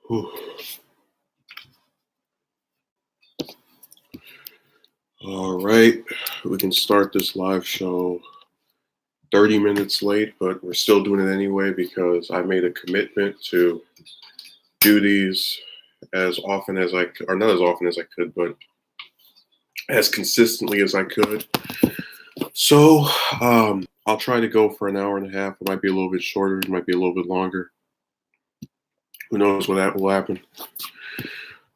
Whew. All right, we can start this live show 30 minutes late, but we're still doing it anyway because I made a commitment to do these as often as I could, or not as often as I could, but as consistently as I could. So I'll try to go for an hour and a half. It might be a little bit shorter, it might be a little bit longer. Who knows what that will happen.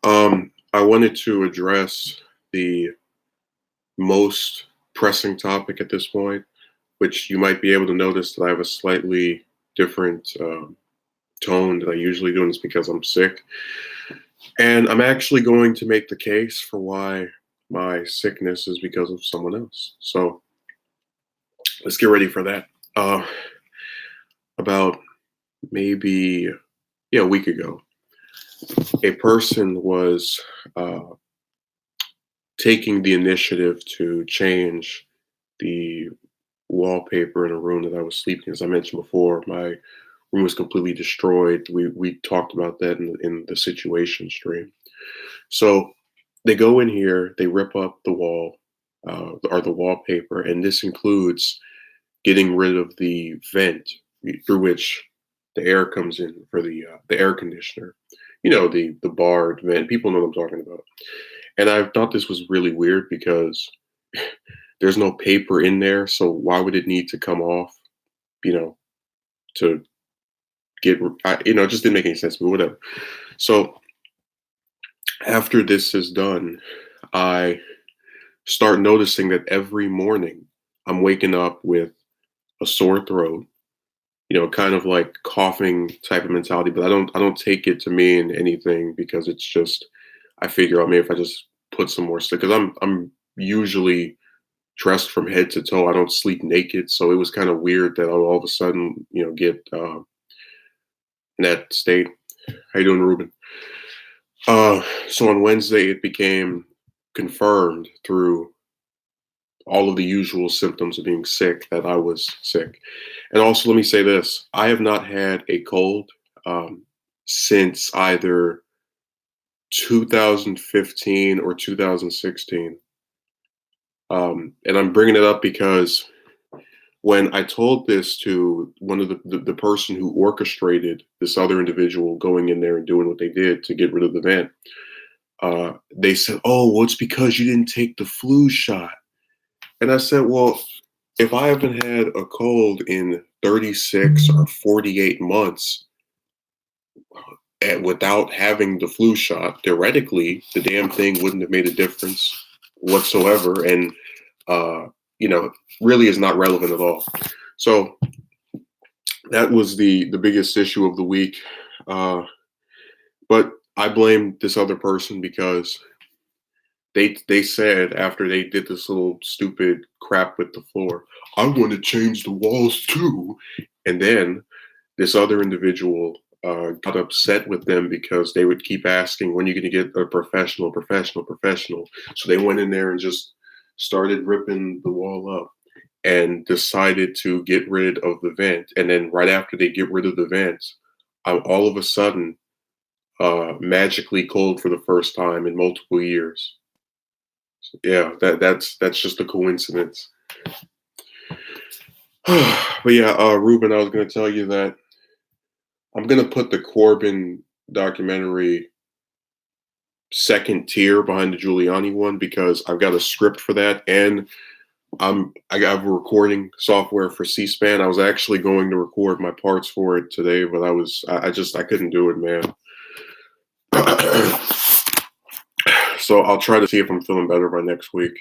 I wanted to address the most pressing topic at this point, which you might be able to notice that I have a slightly different tone than I usually do, and it's because I'm sick. And I'm actually going to make the case for why my sickness is because of someone else. So let's get ready for that. About maybe a week ago, a person was taking the initiative to change the wallpaper in a room that I was sleeping. As I mentioned before, my room was completely destroyed. We talked about that in the situation stream. So they go in here, they rip up the wall or the wallpaper, and this includes getting rid of the vent through which the air comes in for the air conditioner. You know, the barred vent. People know what I'm talking about. And I thought this was really weird because there's no paper in there, so why would it need to come off? You know, to it just didn't make any sense, but whatever. So after this is done, I start noticing that every morning I'm waking up with a sore throat, kind of like coughing type of mentality, but I don't take it to mean anything because it's just I figure out maybe if I just put some more stuff because I'm usually dressed from head to toe. I don't sleep naked, so it was kind of weird that I'll all of a sudden get in that state. How you doing, Ruben? So on Wednesday it became confirmed through all of the usual symptoms of being sick that I was sick. And also, let me say this: I have not had a cold since either 2015 or 2016. And I'm bringing it up because when I told this to one of the person who orchestrated this other individual going in there and doing what they did to get rid of the vent, they said, "Oh, well, it's because you didn't take the flu shot." And I said, "Well, if I haven't had a cold in 36 or 48 months and without having the flu shot, theoretically, the damn thing wouldn't have made a difference whatsoever. And, uh, really is not relevant at all." So that was the biggest issue of the week. But I blame this other person because they said after they did this little stupid crap with the floor, "I want to change the walls too." And then this other individual got upset with them because they would keep asking, "When are you going to get a professional, professional, professional?" So they went in there and just started ripping the wall up and decided to get rid of the vent. And then right after they get rid of the vent, I'm all of a sudden magically cold for the first time in multiple years. Yeah, that's just a coincidence. But yeah, Ruben, I was going to tell you that I'm going to put the Corbin documentary second tier behind the Giuliani one because I've got a script for that, and I have a recording software for C-SPAN. I was actually going to record my parts for it today, but I couldn't do it, man. So I'll try to see if I'm feeling better by next week,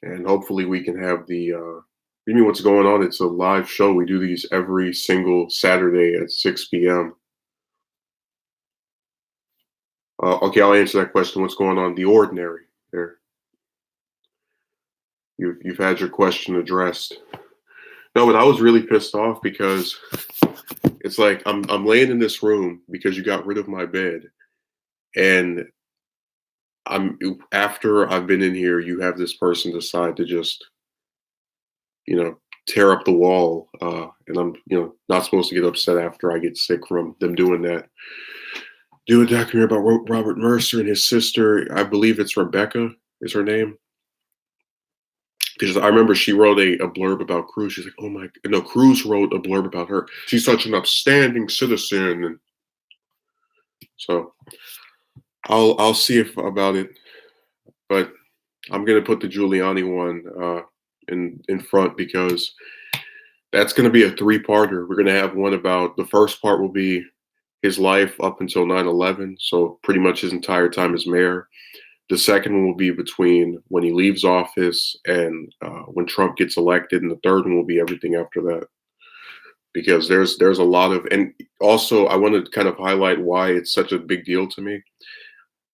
and hopefully we can have you mean what's going on? It's a live show. We do these every single Saturday at 6 p.m. Okay, I'll answer that question. What's going on? The ordinary. There, you've had your question addressed. No, but I was really pissed off because it's like I'm laying in this room because you got rid of my bed, and after I've been in here, you have this person decide to just tear up the wall, and I'm not supposed to get upset after I get sick from them doing that. Do a documentary about Robert Mercer and his sister. I believe it's Rebecca is her name. Because I remember she wrote a blurb about Cruz. She's like, "Oh my!" No, Cruz wrote a blurb about her. She's such an upstanding citizen, and so I'll see if about it. But I'm gonna put the Giuliani one in front because that's gonna be a three-parter. We're gonna have one about the first part will be his life up until 9/11, so pretty much his entire time as mayor. The second one will be between when he leaves office and when Trump gets elected, and the third one will be everything after that. Because there's a lot of, and also I want to kind of highlight why it's such a big deal to me.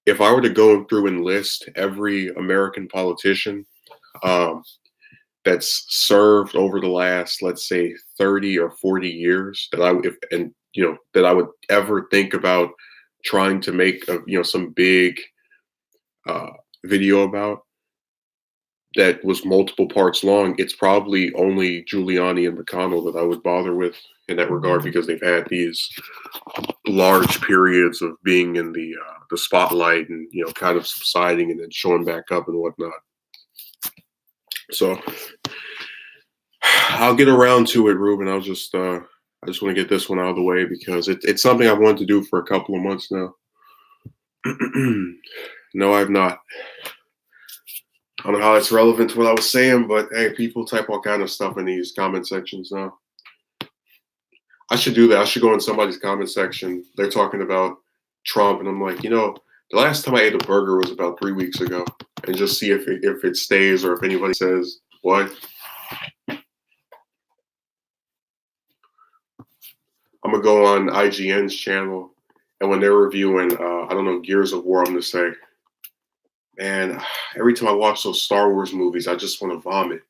If I were to go through and list every American politician um, that's served over the last, let's say, 30 or 40 years, that I if and that I would ever think about trying to make some big uh, video about that was multiple parts long, it's probably only Giuliani and McConnell that I would bother with in that regard because they've had these large periods of being in the spotlight and kind of subsiding and then showing back up and whatnot. So I'll get around to it, Ruben. I just want to get this one out of the way because it's something I've wanted to do for a couple of months now. No, I've not. I don't know how it's relevant to what I was saying, but hey, people type all kind of stuff in these comment sections now. I should do that. I should go in somebody's comment section. They're talking about Trump, and I'm like, the last time I ate a burger was about 3 weeks ago, and just see if it stays or if anybody says what. I'm gonna go on IGN's channel, and when they're reviewing, I don't know, Gears of War, I'm gonna say, man, every time I watch those Star Wars movies, I just want to vomit.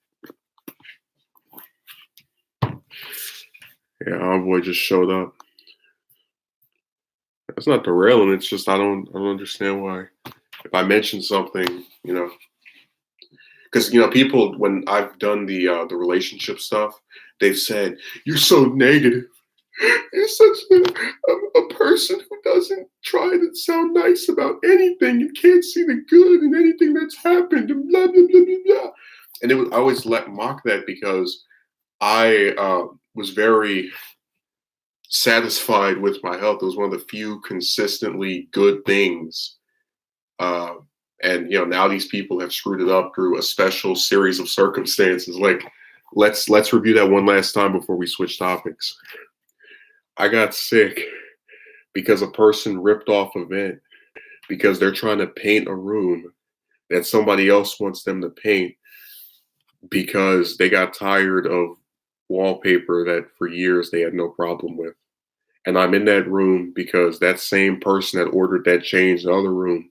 Yeah, our boy just showed up. That's not derailing. It's just I don't understand why. If I mention something, because people when I've done the relationship stuff, they've said you're so negative. You're such a person who doesn't try to sound nice about anything. You can't see the good in anything that's happened. And blah blah blah blah blah. And I always mock that because I was very satisfied with my health. It was one of the few consistently good things. And now these people have screwed it up through a special series of circumstances. Like, let's review that one last time before we switch topics. I got sick because a person ripped off a vent because they're trying to paint a room that somebody else wants them to paint because they got tired of wallpaper that for years they had no problem with. And I'm in that room because that same person that ordered that change in the other room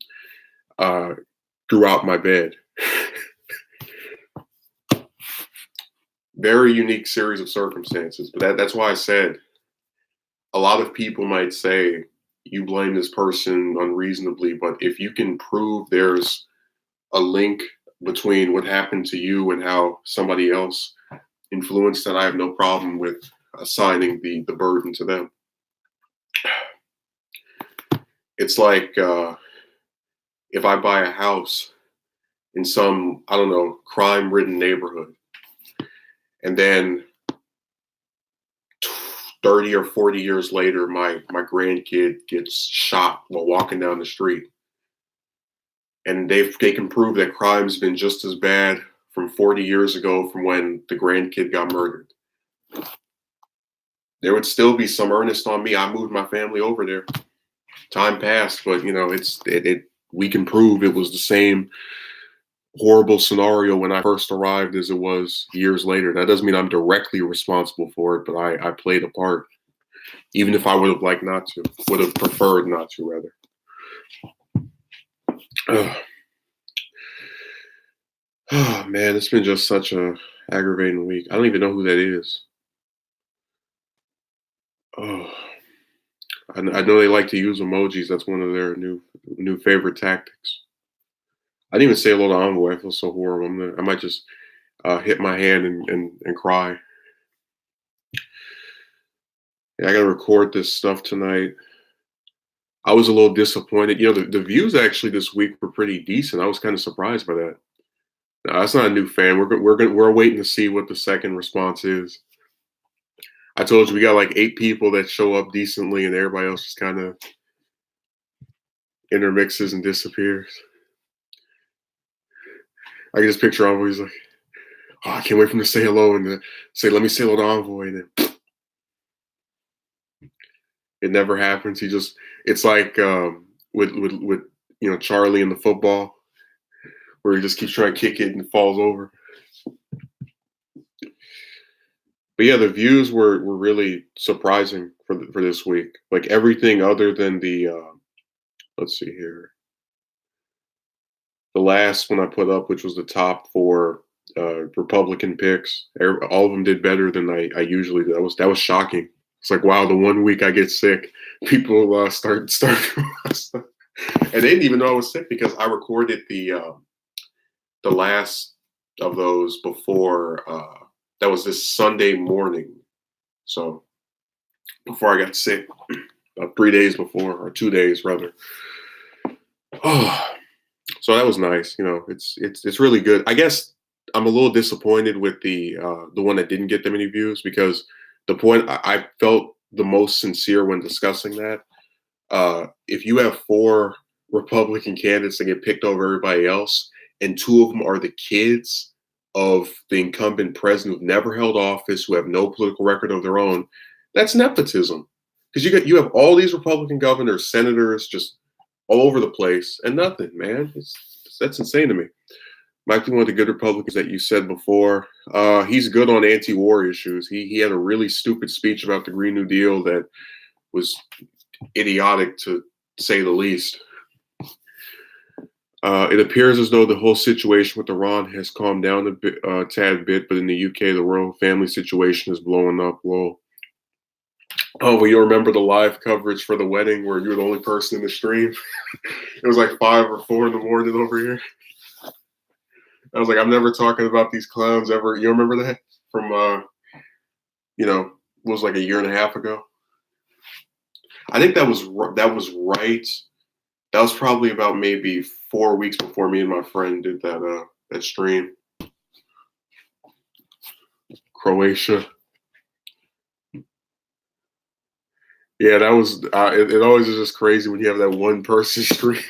threw out my bed. Very unique series of circumstances. But that's why I said a lot of people might say you blame this person unreasonably, but if you can prove there's a link between what happened to you and how somebody else influenced that, I have no problem with assigning the burden to them. It's like if I buy a house in some, I don't know, crime-ridden neighborhood, and then 30 or 40 years later, my grandkid gets shot while walking down the street. And they can prove that crime's been just as bad from 40 years ago from when the grandkid got murdered. There would still be some earnest on me. I moved my family over there. Time passed, but we can prove it was the same horrible scenario when I first arrived as it was years later. That doesn't mean I'm directly responsible for it, but I played a part. Even if I would have liked not to, would have preferred not to, rather. Oh man, it's been just such a aggravating week. I don't even know who that is. Oh, I know they like to use emojis. That's one of their new favorite tactics. I didn't even say hello to Envoy. I feel so horrible. I might just hit my hand and cry. Yeah, I gotta record this stuff tonight. I was a little disappointed. The views actually this week were pretty decent. I was kind of surprised by that. No, that's not a new fan. We're waiting to see what the second response is. I told you we got like 8 people that show up decently, and everybody else just kind of intermixes and disappears. I can just picture Envoy. He's like, "Oh, I can't wait for him to say hello and to say, let me say hello to Envoy." And then it never happens. It's like with Charlie in the football, where he just keeps trying to kick it and falls over. But yeah, the views were really surprising for this week. Like everything other than the let's see here, the last one I put up, which was the top 4 Republican picks. All of them did better than I usually do. That was shocking. It's like, wow, the one week I get sick, people start and they didn't even know I was sick because I recorded the last of those before that was this Sunday morning. So before I got sick, about 3 days before, or 2 days rather. Oh, so that was nice. It's really good. I guess I'm a little disappointed with the one that didn't get that many views because the point I felt the most sincere when discussing that. If you have 4 Republican candidates that get picked over everybody else, and 2 of them are the kids of the incumbent president who've never held office, who have no political record of their own, that's nepotism. Because you have all these Republican governors, senators, just all over the place, and nothing, man. That's insane to me. Might be one of the good Republicans that you said before. He's good on anti-war issues. He had a really stupid speech about the Green New Deal that was idiotic to say the least. It appears as though the whole situation with Iran has calmed down a bit, tad bit, but in the UK, the royal family situation is blowing up. Well, well, you remember the live coverage for the wedding where you were the only person in the stream? It was like 5 or 4 in the morning over here. I was like, I'm never talking about these clowns ever. You remember that from, it was like a year and a half ago. I think that was right. That was probably about maybe 4 weeks before me and my friend did that stream. Croatia. Yeah, that was. It always is just crazy when you have that one person stream.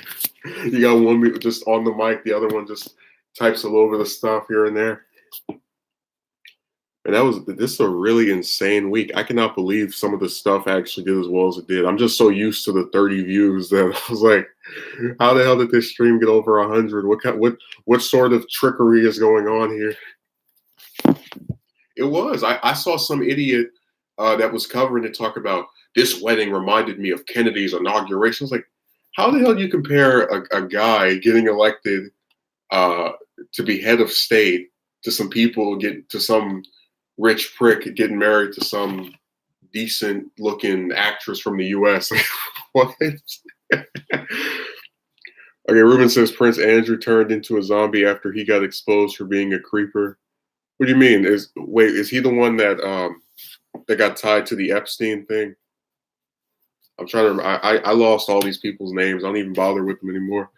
You got one just on the mic, the other one just types a little bit of stuff here and there. And this is a really insane week. I cannot believe some of the stuff actually did as well as it did. I'm just so used to the 30 views that I was like, how the hell did this stream get over 100? What sort of trickery is going on here? It was. I saw some idiot that was covering it talk about this wedding reminded me of Kennedy's inauguration. I was like, how the hell do you compare a guy getting elected to be head of state to some rich prick getting married to some decent looking actress from the US? What? Okay, Ruben says Prince Andrew turned into a zombie after he got exposed for being a creeper. What do you mean? Is he the one that got tied to the Epstein thing? I'm trying to remember. I lost all these people's names. I don't even bother with them anymore.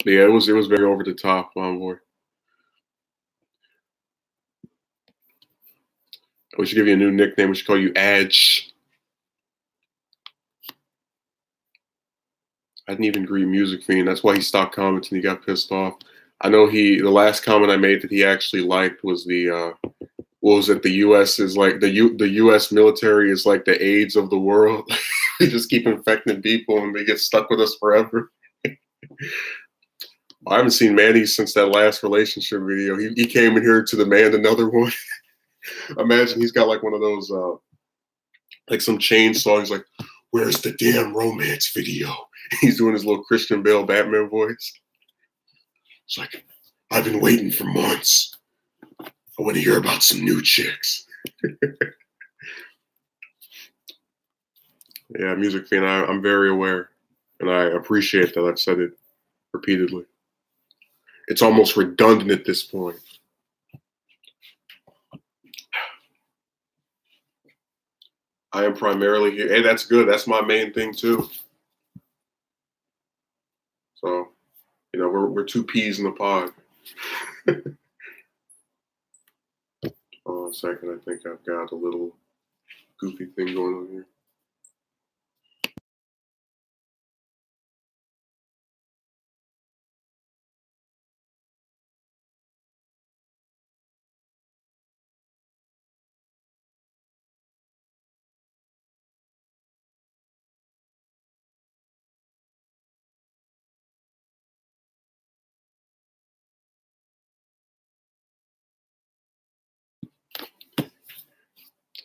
Yeah, it was very over the top, Envoy. We should give you a new nickname. We should call you Edge. I didn't even greet Music Fiend. That's why he stopped commenting. He got pissed off. I know the last comment I made that he actually liked was the what was it? The U.S. is like the U.S. military is like the AIDS of the world. We just keep infecting people and they get stuck with us forever. I haven't seen Manny since that last relationship video. He came in here to demand another one. Imagine he's got like one of those like some chainsaw. He's like, "Where's the damn romance video?" He's doing his little Christian Bale Batman voice. It's like, I've been waiting for months. I want to hear about some new chicks. Yeah, Music Fiend, I'm very aware, and I appreciate that I've said it repeatedly. It's almost redundant at this point. I am primarily here. Hey, that's good. That's my main thing too. So, we're two peas in the pod. Hold on a second. I think I've got a little goofy thing going on here.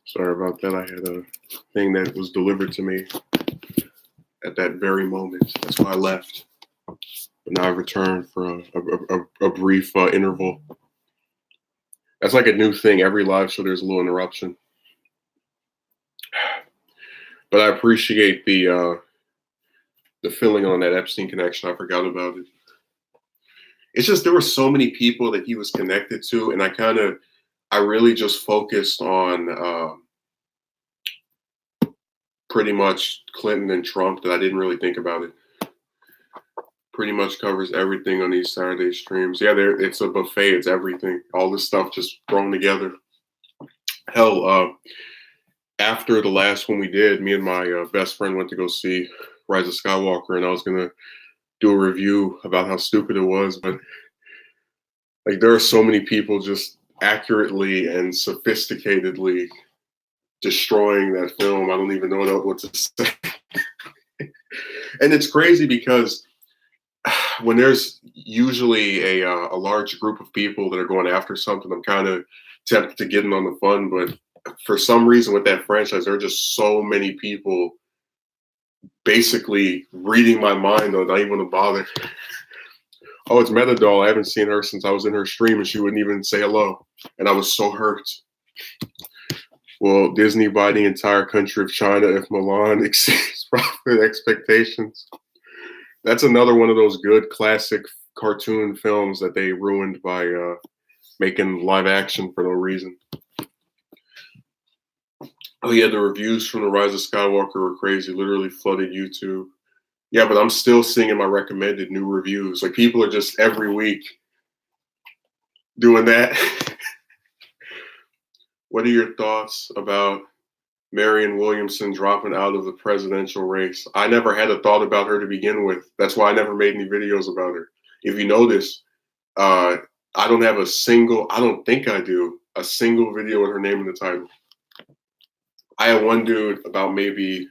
Sorry about that. I had a thing that was delivered to me at that very moment. That's why I left. But now I returned for a brief interval. That's like a new thing. Every live show, there's a little interruption. But I appreciate the filling on that Epstein connection. I forgot about it. It's just there were so many people that he was connected to, and I really just focused on pretty much Clinton and Trump that I didn't really think about it. Pretty much covers everything on these Saturday streams. Yeah, it's a buffet. It's everything. All this stuff just thrown together. Hell, after the last one we did, me and my best friend went to go see Rise of Skywalker, and I was gonna do a review about how stupid it was, but like there are so many people just accurately and sophisticatedly destroying that film. I don't even know what to say. And it's crazy because when there's usually a large group of people that are going after something, I'm kind of tempted to get in on the fun. But for some reason with that franchise, there are just so many people basically reading my mind, though, not even want to bother. Oh, it's Metadoll. I haven't seen her since I was in her stream and she wouldn't even say hello. And I was so hurt. Will Disney buy the entire country of China if Mulan exceeds profit expectations? That's another one of those good classic cartoon films that they ruined by making live action for no reason. Oh yeah, the reviews from The Rise of Skywalker were crazy, literally flooded YouTube. Yeah, but I'm still seeing in my recommended new reviews. Like people are just every week doing that. What are your thoughts about Marianne Williamson dropping out of the presidential race? I never had a thought about her to begin with. That's why I never made any videos about her. If you notice, I don't have I don't think I do, a single video with her name in the title. I had one dude about maybe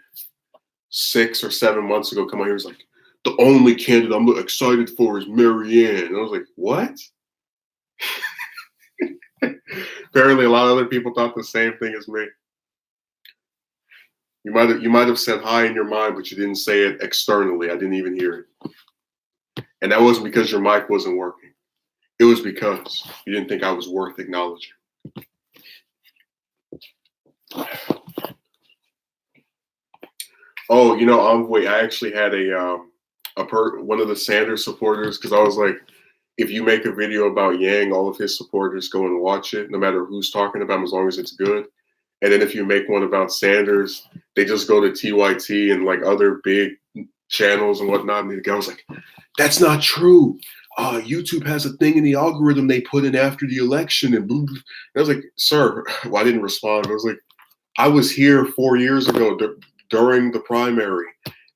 6 or 7 months ago come on here, was like, the only candidate I'm excited for is Marianne. And I was like, what? Apparently a lot of other people thought the same thing as me. You might have said hi in your mind, but you didn't say it externally. I didn't even hear it. And that wasn't because your mic wasn't working. It was because you didn't think I was worth acknowledging. Oh, wait, I actually had one of the Sanders supporters, because I was like, if you make a video about Yang, all of his supporters go and watch it, no matter who's talking about him, as long as it's good. And then if you make one about Sanders, they just go to TYT and like other big channels and whatnot. And the guy was like, that's not true. YouTube has a thing in the algorithm they put in after the election and blah, blah. And I was like, sir, well, I didn't respond. I was like, I was here 4 years ago during the primary,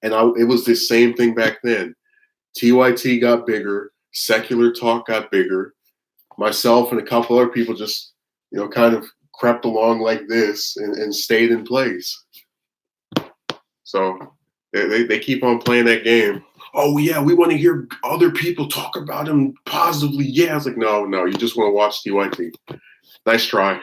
and it was the same thing back then. TYT got bigger, secular talk got bigger. Myself and a couple other people just, kind of crept along like this and stayed in place. So they keep on playing that game. Oh yeah, we want to hear other people talk about him positively. Yeah, I was like, no, you just want to watch TYT. Nice try.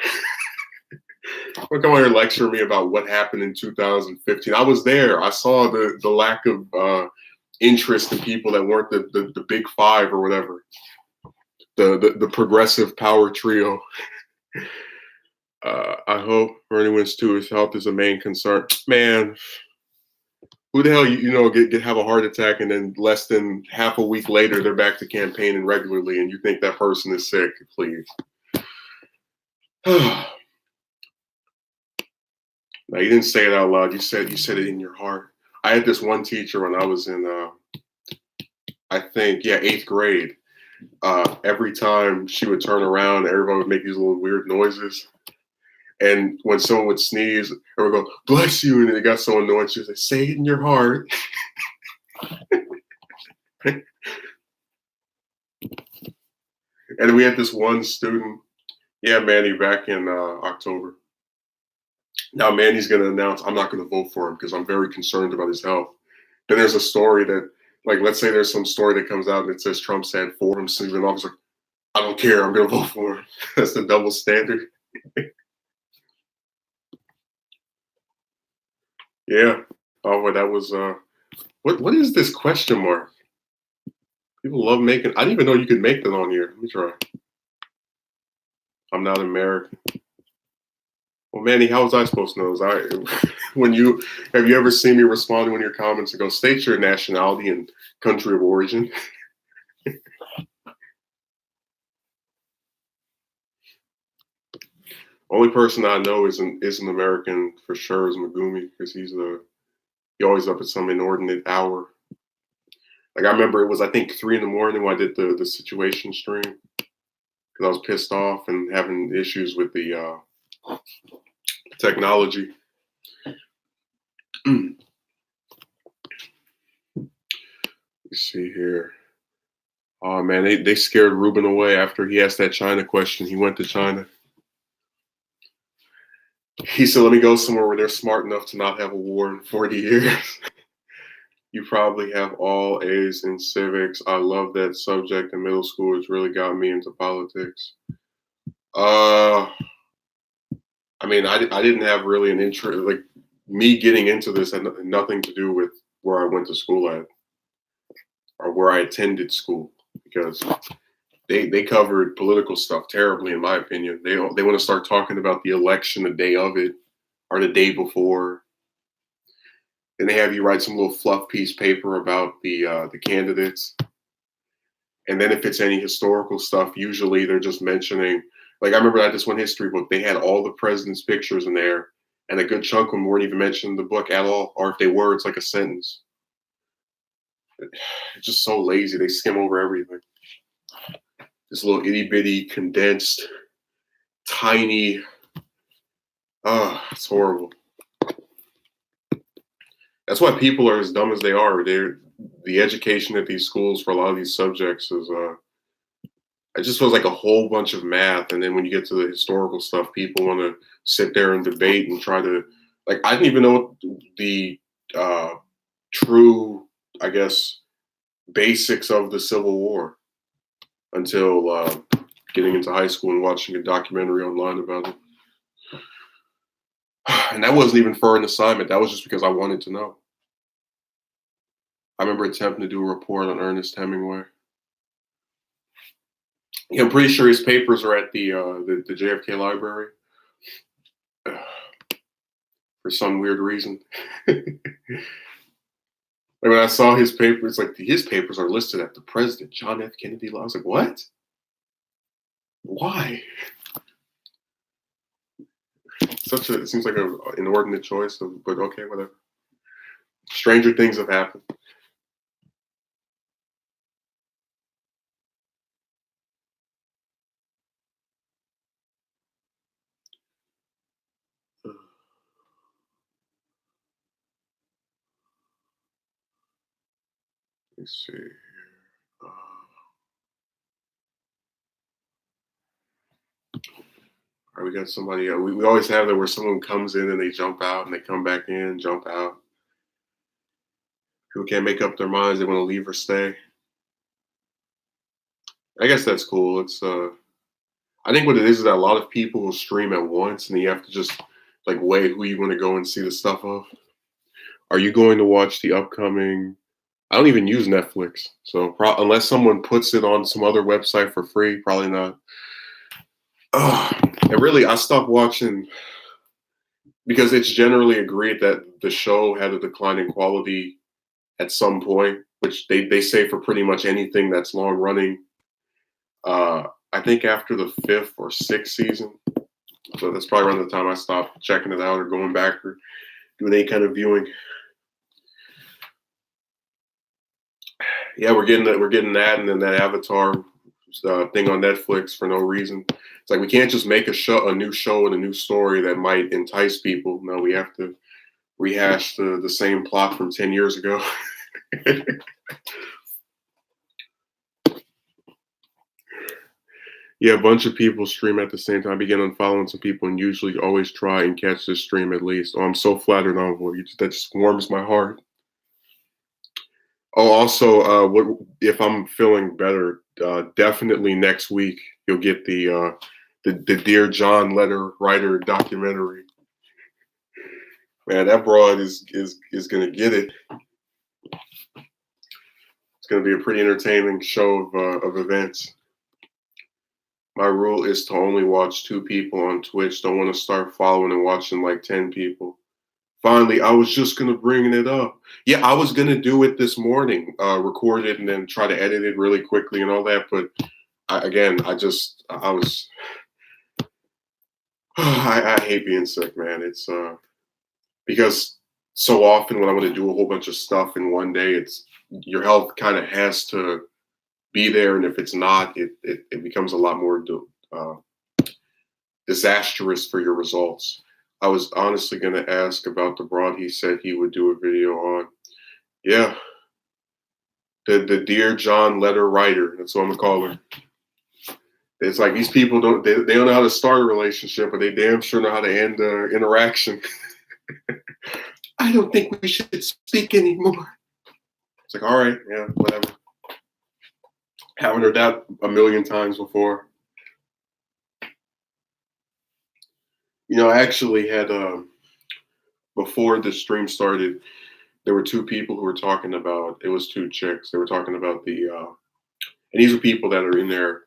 Don't come on here and lecture me about what happened in 2015. I was there. I saw the lack of interest in people that weren't the big five or whatever. The progressive power trio. I hope Bernie wins too. His health is a main concern. Man, who the hell get have a heart attack and then less than half a week later they're back to campaigning regularly and you think that person is sick? Please. No, you didn't say it out loud. You said it in your heart. I had this one teacher when I was in I think, yeah, 8th grade. Every time she would turn around, everybody would make these little weird noises. And when someone would sneeze, I would go, "Bless you," and it got so annoying. She would say, "Say it in your heart." And we had this one student. Yeah, Manny, back in October. Now Manny's going to announce I'm not going to vote for him because I'm very concerned about his health. Then there's a story that, like, let's say there's some story that comes out and it says Trump said for him, so even officer, I don't care, I'm going to vote for him. That's the double standard. Yeah. Oh, well, that was what is this question mark? People love making. I didn't even know you could make that on here. Let me try. I'm not American. Well, Manny, how was I supposed to know? When you have you ever seen me respond to one of your comments and go, state your nationality and country of origin? Only person I know isn't American for sure is Megumi because he always up at some inordinate hour. Like I remember it was I think 3 in the morning when I did the situation stream because I was pissed off and having issues with the technology. Let's see here. Oh man, they scared Ruben away after he asked that China question. He went to China. He said, "Let me go somewhere where they're smart enough to not have a war in 40 years." You probably have all A's in civics. I love that subject in middle school. It's really got me into politics. I mean, I didn't have really an interest. Like me getting into this had nothing to do with where I went to school at or where I attended school because they covered political stuff terribly, in my opinion. They want to start talking about the election the day of it or the day before. And they have you write some little fluff piece paper about the candidates. And then if it's any historical stuff, usually they're just mentioning. Like I remember I had this one history book. They had all the presidents' pictures in there, and a good chunk of them weren't even mentioned in the book at all. Or if they were, it's like a sentence. It's just so lazy. They skim over everything. This little itty bitty condensed, tiny. It's horrible. That's why people are as dumb as they are. The education at these schools for a lot of these subjects is it just feels like a whole bunch of math. And then when you get to the historical stuff, people want to sit there and debate and try to like I didn't even know the true, I guess, basics of the Civil War until getting into high school and watching a documentary online about it. And that wasn't even for an assignment. That was just because I wanted to know. I remember attempting to do a report on Ernest Hemingway. Yeah, I'm pretty sure his papers are at the JFK library for some weird reason. Like when I saw his papers, like his papers are listed at the President John F. Kennedy. I was like, what? Why? It seems like an inordinate choice, but okay, whatever. Stranger things have happened. Let's see. All right, we got somebody. We always have that where someone comes in and they jump out and they come back in, jump out. People can't make up their minds. They want to leave or stay. I guess that's cool. I think what it is that a lot of people will stream at once, and then you have to just like weigh who you want to go and see the stuff of. Are you going to watch the upcoming? I don't even use Netflix, so unless someone puts it on some other website for free, probably not. And really, I stopped watching because it's generally agreed that the show had a decline in quality at some point, which they say for pretty much anything that's long running. I think after the fifth or sixth season, so that's probably around the time I stopped checking it out or going back or doing any kind of viewing. Yeah, we're getting that, and then that Avatar thing on Netflix for no reason. It's like we can't just make a new show and a new story that might entice people. No, we have to rehash the same plot from 10 years ago. Yeah, a bunch of people stream at the same time. I begin unfollowing some people and usually always try and catch this stream at least. Oh, I'm so flattered, Envoy. That just warms my heart. Oh, also, what if I'm feeling better? Definitely next week you'll get the Dear John letter writer documentary. Man, that broad is gonna get it. It's gonna be a pretty entertaining show of events. My rule is to only watch 2 people on Twitch. Don't want to start following and watching like 10 people. Finally, I was just gonna bring it up. Yeah, I was gonna do it this morning, record it and then try to edit it really quickly and all that. But I was I hate being sick, man. It's because so often when I want to do a whole bunch of stuff in one day, it's your health kind of has to be there, and if it's not, it becomes a lot more uh, disastrous for your results. I was honestly going to ask about the broad he said he would do a video on. Yeah, the Dear John letter writer. That's what I'm gonna call her. It's like these people they don't know how to start a relationship, but they damn sure know how to end interaction. I don't think we should speak anymore. It's like, all right, yeah, whatever. Haven't heard that a million times before. I actually had before the stream started, there were 2 people who were talking about. It was 2 chicks. They were talking about and these are people that are in their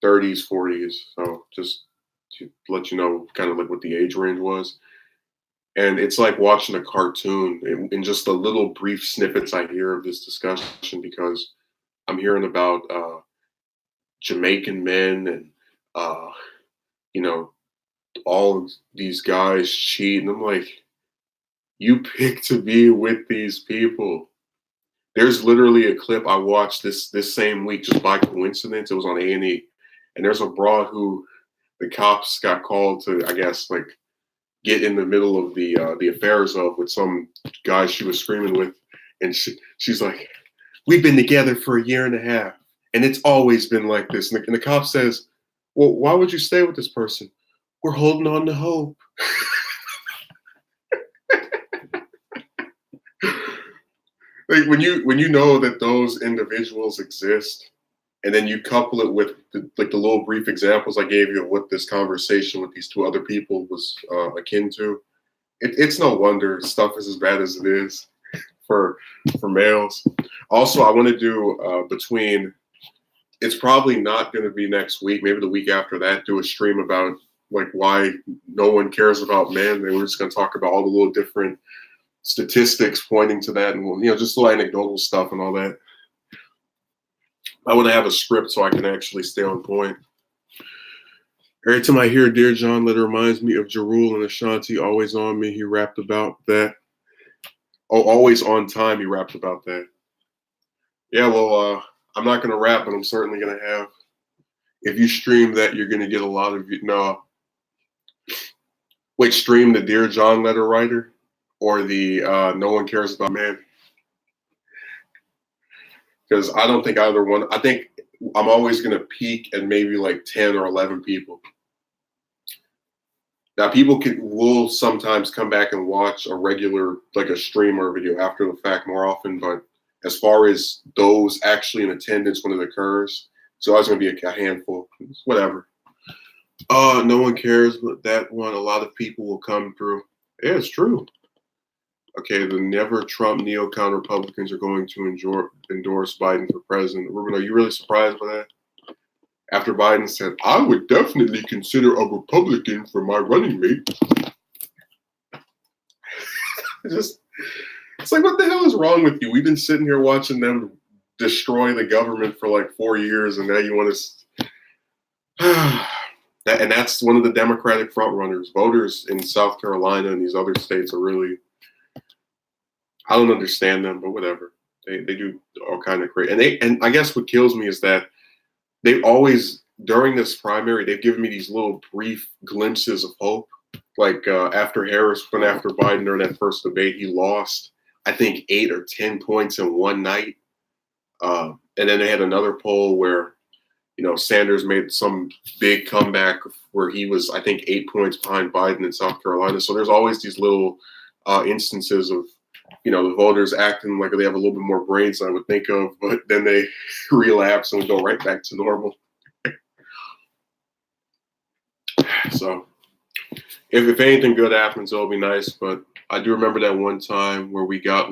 30s, 40s. So just to let you know, kind of like what the age range was. And it's like watching a cartoon in just the little brief snippets I hear of this discussion because I'm hearing about Jamaican men and uh, you know all of these guys cheat, and I'm like, you pick to be with these people. There's literally a clip I watched this same week just by coincidence. It was on A&E, and there's a broad who the cops got called to, I guess, like get in the middle of the affairs of with some guy she was screaming with, and she's like, "We've been together for a year and a half, and it's always been like this." And the cop says, "Well, why would you stay with this person?" "We're holding on to hope." Like when you know that those individuals exist, and then you couple it with the little brief examples I gave you of what this conversation with these 2 other people was akin to, it's no wonder stuff is as bad as it is for males. Also, I want to do between. It's probably not going to be next week. Maybe the week after that, do a stream about like why no one cares about men. And we're just going to talk about all the little different statistics pointing to that, and just little anecdotal stuff and all that. I want to have a script so I can actually stay on point. Every time I hear Dear John letter, reminds me of Jarul and Ashanti, Always On Me. He rapped about that. Oh, Always On Time. He rapped about that. Yeah, well, I'm not going to rap, but I'm certainly going to have. If you stream that, you're going to get a lot of. No. Wait, stream the Dear John letter writer or the No One Cares About Man? Because I don't think either one. I think I'm always going to peak at maybe like 10 or 11 people. Now, people will sometimes come back and watch a regular, like a stream or a video after the fact more often. But as far as those actually in attendance when it occurs, it's always going to be a handful. It's whatever. No one cares, but that one, a lot of people will come through. Yeah, it's true. Okay, the never Trump neocon Republicans are going to endorse Biden for president. Ruben, are you really surprised by that? After Biden said, I would definitely consider a Republican for my running mate. Just it's like, what the hell is wrong with you? We've been sitting here watching them destroy the government for like 4 years, and now you want to. And that's one of the Democratic frontrunners. Voters in South Carolina and these other states are really, I don't understand them, but whatever. They do all kind of crazy. And I guess what kills me is that they always during this primary they've given me these little brief glimpses of hope. Like after Harris went after Biden during that first debate, he lost I think 8 or 10 points in one night. And then they had another poll where Sanders made some big comeback where he was, I think, 8 points behind Biden in South Carolina. So there's always these little instances of, the voters acting like they have a little bit more brains than I would think of, but then they relapse and go right back to normal. So if anything good happens, it'll be nice. But I do remember that one time where we got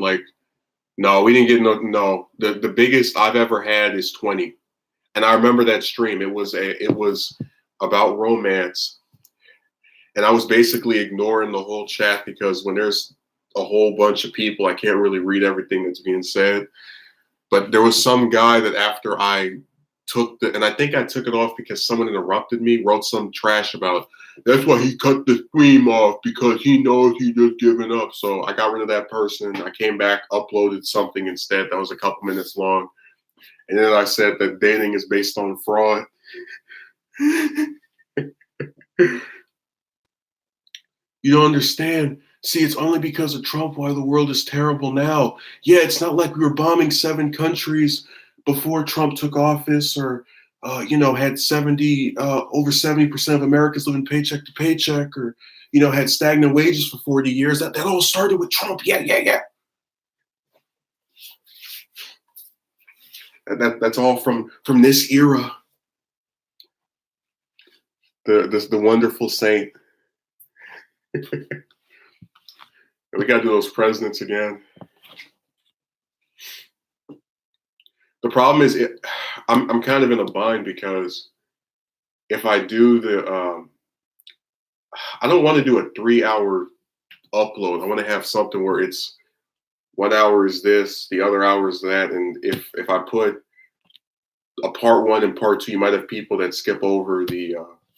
no, we didn't get no. The biggest I've ever had is 20. And I remember that stream. It was about romance, and I was basically ignoring the whole chat because when there's a whole bunch of people, I can't really read everything that's being said. But there was some guy that after I and I think I took it off because someone interrupted me, wrote some trash about that's why he cut the stream off because he knows he just given up. So I got rid of that person. I came back, uploaded something instead that was a couple minutes long. And then I said that dating is based on fraud. You don't understand. See, it's only because of Trump why the world is terrible now. Yeah, it's not like we were bombing 7 countries before Trump took office or, had over 70% of Americans living paycheck to paycheck or, had stagnant wages for 40 years. That all started with Trump. Yeah. That's all from this era. The wonderful saint. We got to do those presidents again. The problem is, I'm kind of in a bind because if I do I don't want to do a 3-hour upload. I want to have something where it's 1 hour is this, the other hour is that, and if I put a part 1 and part 2, you might have people that skip over the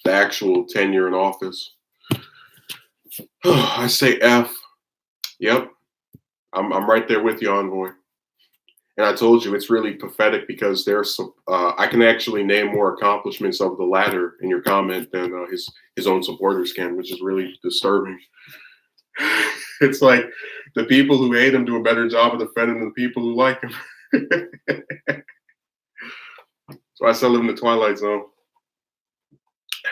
actual tenure in office. I say F. Yep, I'm right there with you, Envoy. And I told you it's really pathetic because there's some. I can actually name more accomplishments of the latter in your comment than his own supporters can, which is really disturbing. It's like the people who hate him do a better job of defending the people who like him. So I still live in the Twilight Zone.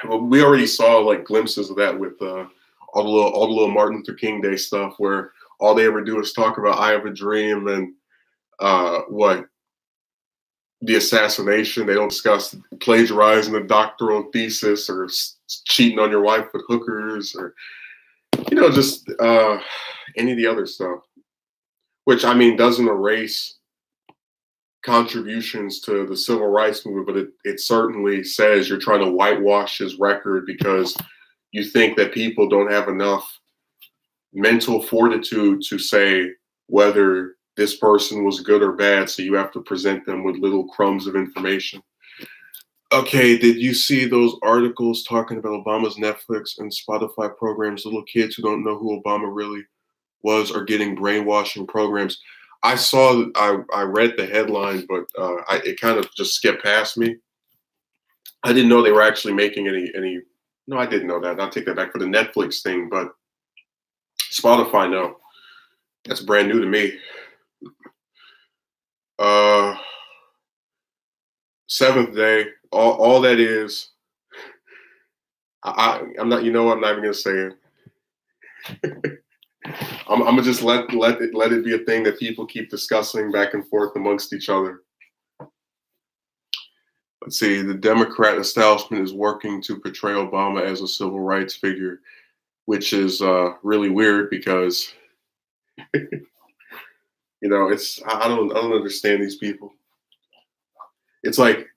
Well, we already saw glimpses of that with all the little Martin Luther King Day stuff, where all they ever do is talk about "I Have a Dream" and the assassination. They don't discuss plagiarizing the doctoral thesis or cheating on your wife with hookers or just any of the other stuff. Which doesn't erase contributions to the civil rights movement, but it certainly says you're trying to whitewash his record because you think that people don't have enough mental fortitude to say whether this person was good or bad, so you have to present them with little crumbs of information. Okay, did you see those articles talking about Obama's Netflix and Spotify programs? Little kids who don't know who Obama really was are getting brainwashing programs. I saw, I read the headline, but it kind of just skipped past me. I didn't know they were actually making any. No, I didn't know that. I'll take that back for the Netflix thing, but Spotify, no. That's brand new to me. Seventh Day, all that is. I'm not. You know what? I'm not even gonna say it. I'm gonna just let it be a thing that people keep discussing back and forth amongst each other. Let's see. The Democrat establishment is working to portray Obama as a civil rights figure, which is really weird because it's I don't understand these people. It's like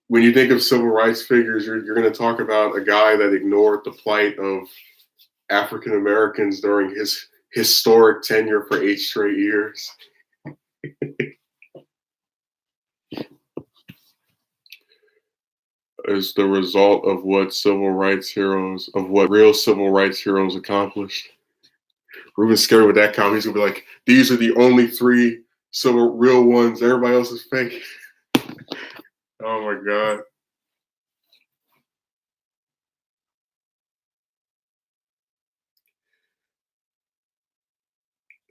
when you think of civil rights figures, you're going to talk about a guy that ignored the plight of African Americans during his historic tenure for 8 straight years. Is the result of what real civil rights heroes accomplished. Ruben Scary with that comment, he's gonna be like, these are the only three civil real ones. Everybody else is fake. Oh my god.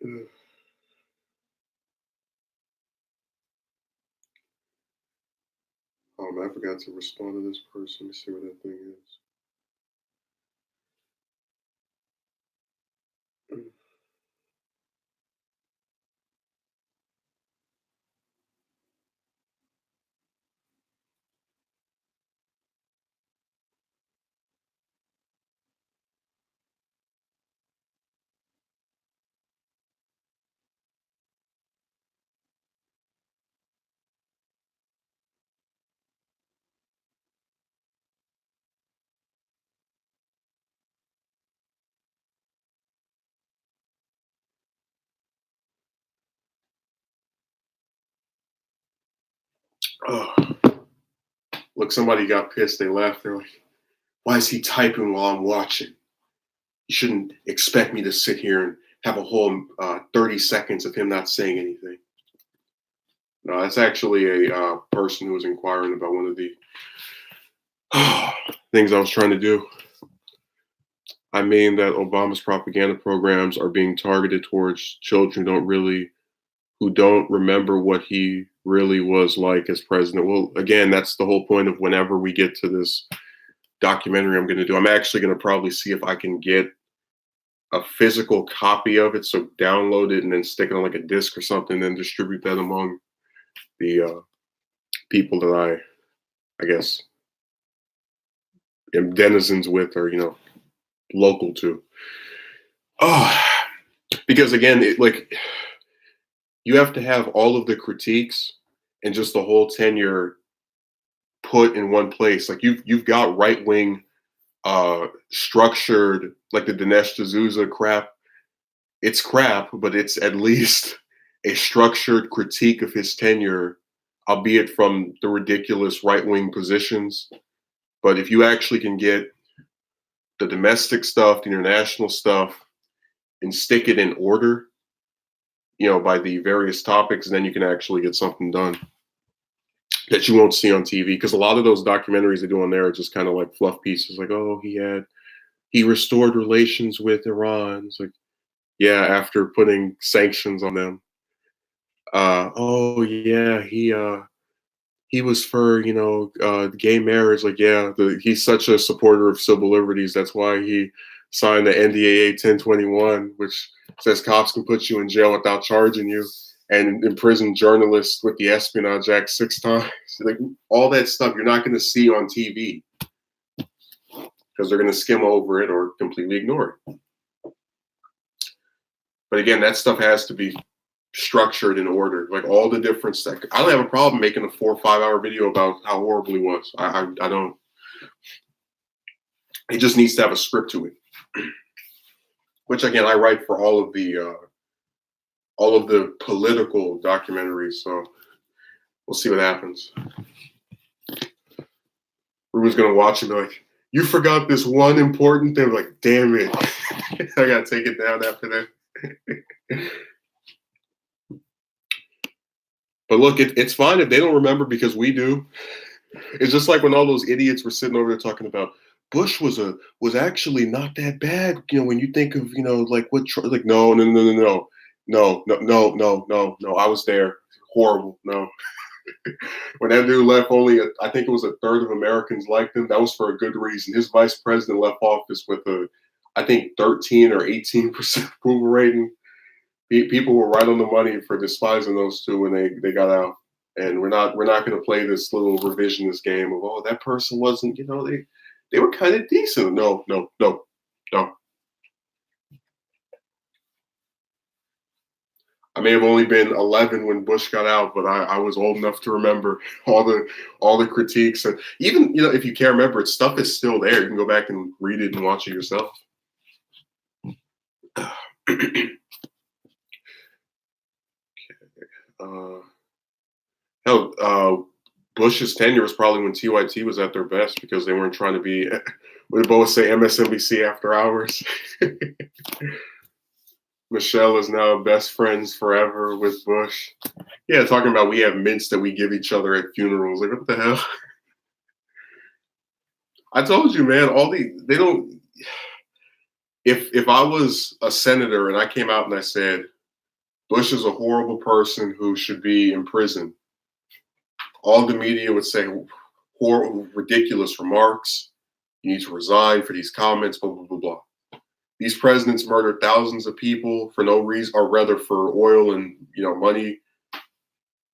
Ugh. Oh man, I forgot to respond to this person. Let me see what that thing is. Oh, look, somebody got pissed. They laughed. They're like, why is he typing while I'm watching? You shouldn't expect me to sit here and have a whole 30 seconds of him not saying anything. No, that's actually a person who was inquiring about one of the things I was trying to do. I mean that Obama's propaganda programs are being targeted towards children who don't remember what he really was like as president. Well, again, that's the whole point of whenever we get to this documentary I'm going to do. I'm actually going to probably see if I can get a physical copy of it, so download it and then stick it on like a disc or something, and distribute that among the people that I guess, am denizens with, or local to. Oh, because again, you have to have all of the critiques and just the whole tenure put in one place. Like you've got right wing structured, like the Dinesh D'Souza crap. It's crap, but it's at least a structured critique of his tenure, albeit from the ridiculous right wing positions. But if you actually can get the domestic stuff, the international stuff, and stick it in order, by the various topics, and then you can actually get something done that you won't see on TV. Because a lot of those documentaries they do on there are just kind of like fluff pieces, like, oh, he restored relations with Iran. It's like, yeah, after putting sanctions on them. Oh yeah, he was for gay marriage. Like, yeah, he's such a supporter of civil liberties. That's why he signed the NDAA 1021, which says cops can put you in jail without charging you, and imprison journalists with the Espionage Act 6 times. Like, all that stuff you're not going to see on TV because they're going to skim over it or completely ignore it. But again, that stuff has to be structured in order, like all the different stuff. I don't have a problem making a 4 or 5 hour video about how horrible he was. I don't. It just needs to have a script to it, which again I write for all of the political documentaries. So we'll see what happens. Ruben's gonna watch and be like, "You forgot this one important thing." I'm like, damn it, I gotta take it down after that. But look, it's fine if they don't remember, because we do. It's just like when all those idiots were sitting over there talking about Bush was actually not that bad. When you think of like what like no. I was there. Horrible. No. When that dude left, I think it was a third of Americans liked him. That was for a good reason. His vice president left office with I think 13 or 18% approval rating. People were right on the money for despising those two when they got out. And we're not going to play this little revisionist game of, oh, that person wasn't, they were kind of decent. No. I may have only been 11 when Bush got out, but I was old enough to remember all the critiques. And even if you can't remember it, stuff is still there. You can go back and read it and watch it yourself. uh, hell, Bush's tenure was probably when TYT was at their best because they weren't trying to be, what did both say, MSNBC after hours? Michelle is now best friends forever with Bush. Yeah, talking about we have mints that we give each other at funerals. Like, what the hell? I told you, man, they don't. If I was a senator and I came out and I said, Bush is a horrible person who should be in prison, all the media would say, horrible, ridiculous remarks. You need to resign for these comments, blah, blah, blah, blah. These presidents murdered thousands of people for no reason, or rather for oil and money.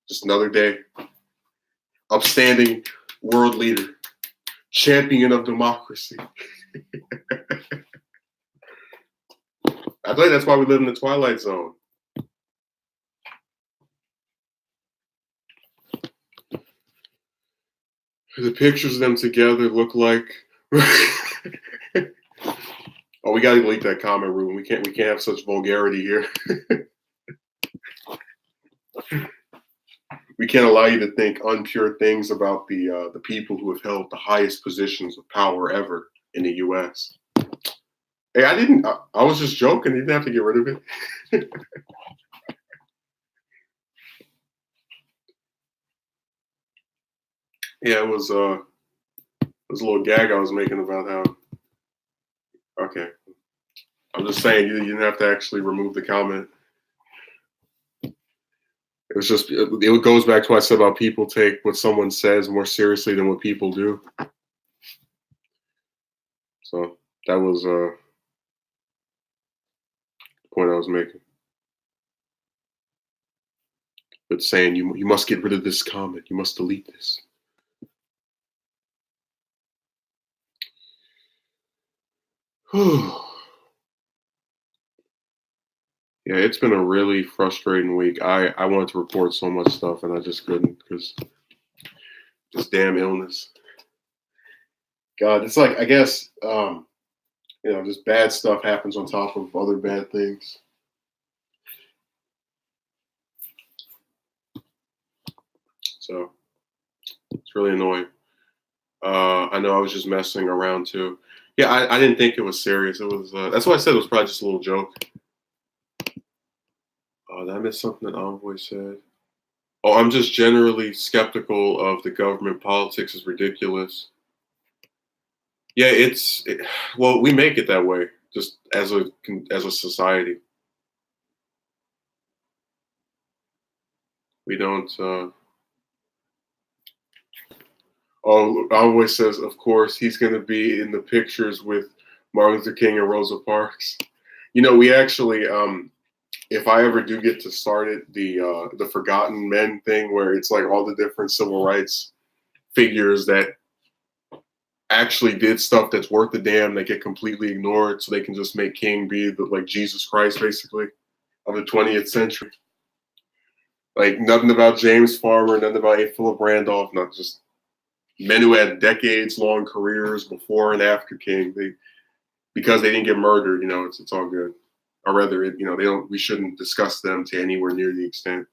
Just another day. Upstanding world leader, champion of democracy. I tell you, that's why we live in the Twilight Zone. The pictures of them together look like. Oh, we gotta delete that comment, Ruben. We can't have such vulgarity here. We can't allow you to think unpure things about the people who have held the highest positions of power ever in the U.S. Hey, I didn't. I was just joking. You didn't have to get rid of it. Yeah, it was a little gag I was making about how. Okay, I'm just saying you didn't have to actually remove the comment. It was just it goes back to what I said about people take what someone says more seriously than what people do. So that was the point I was making. But saying you must get rid of this comment, you must delete this. Yeah, it's been a really frustrating week. I wanted to report so much stuff and I just couldn't because this damn illness. God, it's like I guess just bad stuff happens on top of other bad things. So it's really annoying. I know I was just messing around too. Yeah, I didn't think it was serious. It was that's why I said it was probably just a little joke. Did I miss something that Envoy said? Oh, I'm just generally skeptical of the government. Politics is ridiculous. Yeah, well, we make it that way just as a society. We don't. Oh, always says, of course, he's going to be in the pictures with Martin Luther King and Rosa Parks. We actually, if I ever do get to start it, the Forgotten Men thing, where it's like all the different civil rights figures that actually did stuff that's worth the damn, that get completely ignored, so they can just make King be like Jesus Christ, basically, of the 20th century. Like nothing about James Farmer, nothing about A. Philip Randolph, not just men who had decades-long careers before and after King. Because they didn't get murdered, it's all good. Or rather, they don't. We shouldn't discuss them to anywhere near the extent.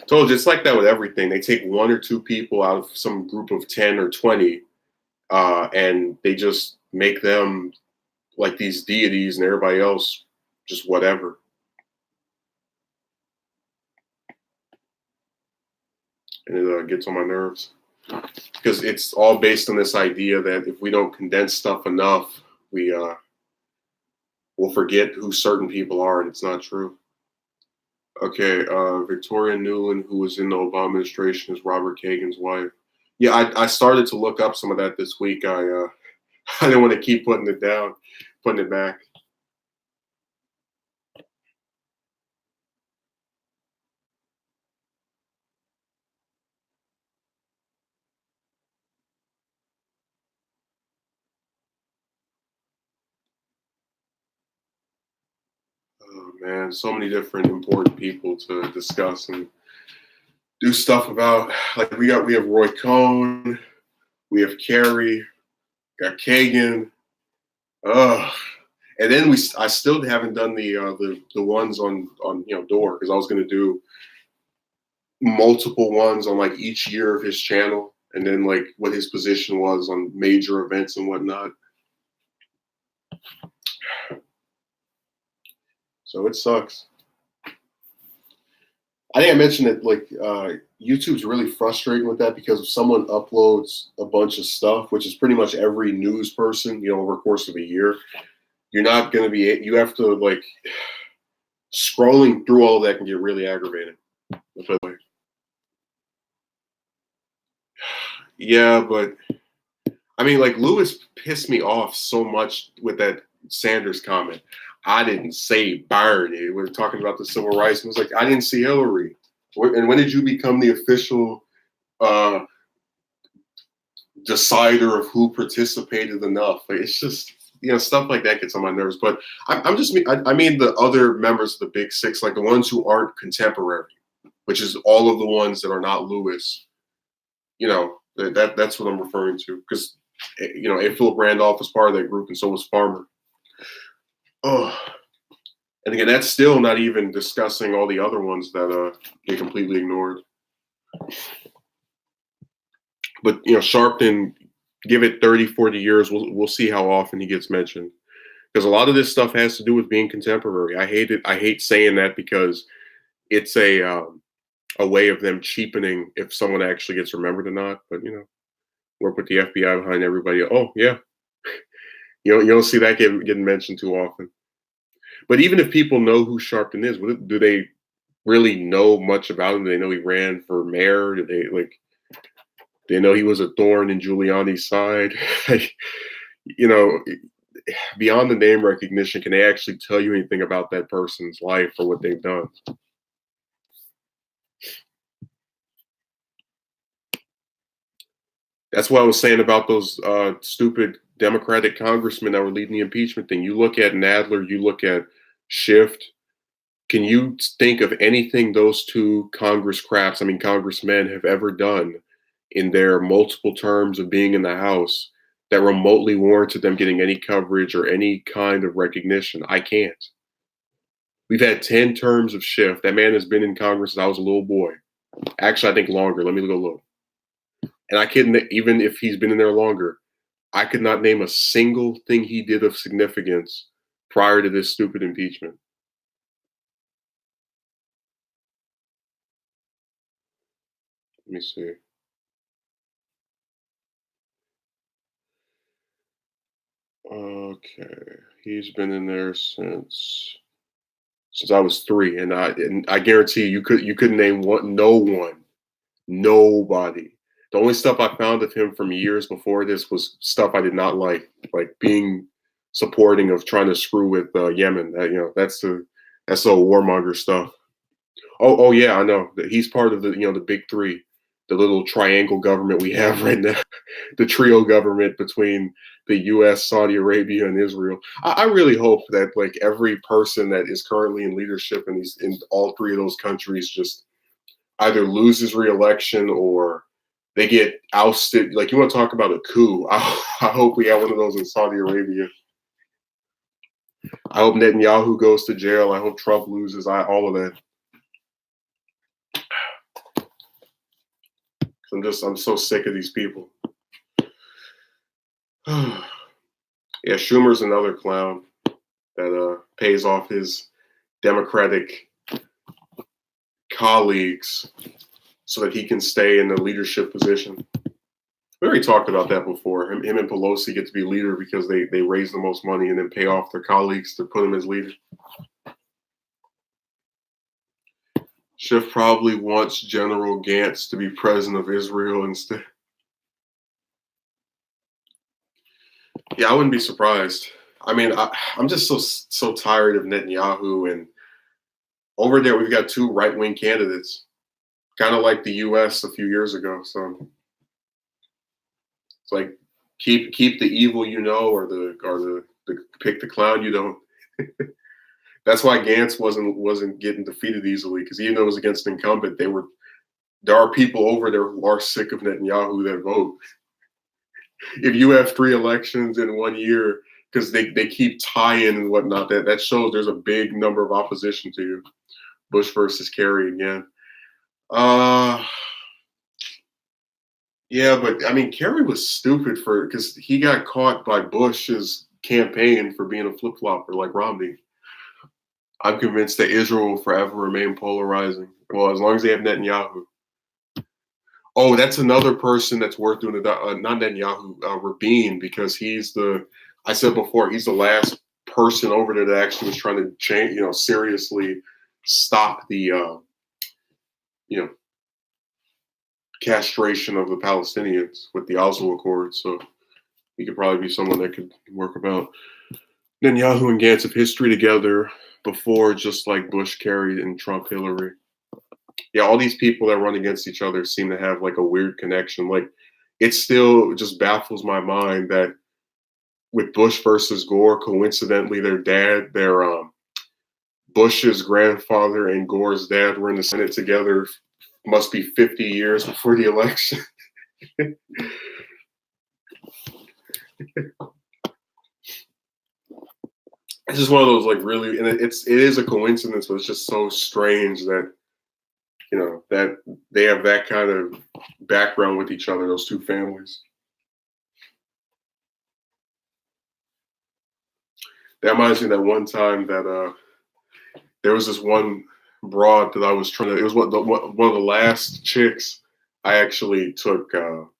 Told you, it's like that with everything. They take one or two people out of some group of 10 or 20, and they just make them like these deities, and everybody else just whatever. And it gets on my nerves because it's all based on this idea that if we don't condense stuff enough, we'll forget who certain people are, and it's not true. Okay, Victoria Nuland, who was in the Obama administration, is Robert Kagan's wife. Yeah, I started to look up some of that this week. I I didn't want to keep putting it down, putting it back. Oh man, so many different important people to discuss and do stuff about. Like we have Roy Cohn, we have Kerry, got Kagan. Ugh. And then I still haven't done the ones on Door, because I was gonna do multiple ones on like each year of his channel, and then like what his position was on major events and whatnot. So it sucks. I think I mentioned that like YouTube's really frustrating with that, because if someone uploads a bunch of stuff, which is pretty much every news person, over the course of a year, you're not going to be. You have to like scrolling through all of that can get really aggravating. Yeah, but I mean, like Lewis pissed me off so much with that Sanders comment. I didn't say Bernie. We're talking about the civil rights. It was like, I didn't see Hillary. And when did you become the official uh, decider of who participated enough? Like, it's just, stuff like that gets on my nerves. But I mean the other members of the Big Six, like the ones who aren't contemporary, which is all of the ones that are not Lewis. That's what I'm referring to, because A. Philip Randolph was part of that group, and so was Farmer. Oh, and again, that's still not even discussing all the other ones that they completely ignored. But Sharpton, give it 30, 40 years, we'll see how often he gets mentioned, because a lot of this stuff has to do with being contemporary. I hate it. I hate saying that, because it's a way of them cheapening if someone actually gets remembered or not. But work with the FBI behind everybody. Oh yeah, you don't see that getting mentioned too often. But even if people know who Sharpton is, do they really know much about him? Do they know he ran for mayor? Do they know he was a thorn in Giuliani's side? Like, beyond the name recognition, can they actually tell you anything about that person's life or what they've done? That's what I was saying about those stupid Democratic congressmen that were leading the impeachment thing. You look at Nadler, you look at Schiff. Can you think of anything those two congressmen have ever done in their multiple terms of being in the House that remotely warranted them getting any coverage or any kind of recognition? I can't. We've had 10 terms of Schiff. That man has been in Congress since I was a little boy. Actually, I think longer. Let me go look. And I couldn't, even if he's been in there longer, I could not name a single thing he did of significance prior to this stupid impeachment. Let me see. Okay, he's been in there since I was 3, and I guarantee you couldn't name one, nobody. The only stuff I found of him from years before this was stuff I did not like being supporting of trying to screw with Yemen. That's the warmonger stuff. Oh yeah, I know that he's part of the big three, the little triangle government we have right now, the trio government between the U.S., Saudi Arabia, and Israel. I really hope that like every person that is currently in leadership in all three of those countries just either loses re-election or they get ousted. Like, you want to talk about a coup? I hope we have one of those in Saudi Arabia. I hope Netanyahu goes to jail. I hope Trump loses. All of that. I'm so sick of these people. Yeah, Schumer's another clown that pays off his Democratic colleagues so that he can stay in the leadership position. We already talked about that before. Him and Pelosi get to be leader because they raise the most money and then pay off their colleagues to put him as leader. Schiff probably wants General Gantz to be president of Israel instead. Yeah, I wouldn't be surprised. I mean, I'm just so tired of Netanyahu, and over there we've got 2 right-wing candidates, kind of like the U.S. a few years ago. So it's like keep the evil or the pick the clown you don't. That's why Gantz wasn't getting defeated easily, because even though it was against an incumbent, there are people over there who are sick of Netanyahu that vote. If you have 3 elections in 1 year, because they keep tying and whatnot. That shows there's a big number of opposition to you. Bush versus Kerry again. Uh yeah, but I mean Kerry was stupid for because he got caught by Bush's campaign for being a flip flopper like Romney. I'm convinced that Israel will forever remain polarizing. Well, as long as they have Netanyahu. Oh, that's another person that's worth doing it. Not Netanyahu, Rabin, because he's the. I said before, he's the last person over there that actually was trying to change, seriously stop the, you know, castration of the Palestinians with the Oslo Accords. So he could probably be someone that could work about. Netanyahu and Gantz have history together before, just like Bush, Kerry, and Trump, Hillary. Yeah, all these people that run against each other seem to have like a weird connection. Like, it still just baffles my mind that with Bush versus Gore, coincidentally, their Bush's grandfather and Gore's dad were in the Senate together. Must be 50 years before the election. It's just one of those like really, and it is a coincidence, but it's just so strange that that they have that kind of background with each other. Those two families. That reminds me of that one time that there was this one broad that I was trying to. It was one of the last chicks I actually took. You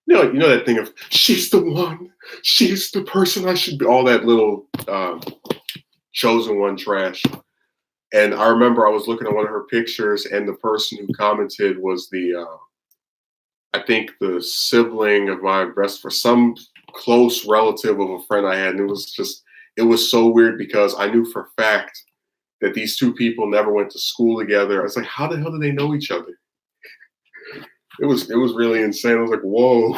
know that thing of she's the one, she's the person I should be. All that little chosen one trash. And I remember I was looking at one of her pictures, and the person who commented was I think the sibling of my best for some close relative of a friend I had, and it was so weird because I knew for a fact that these two people never went to school together. I was like, how the hell do they know each other? It was really insane. I was like, whoa.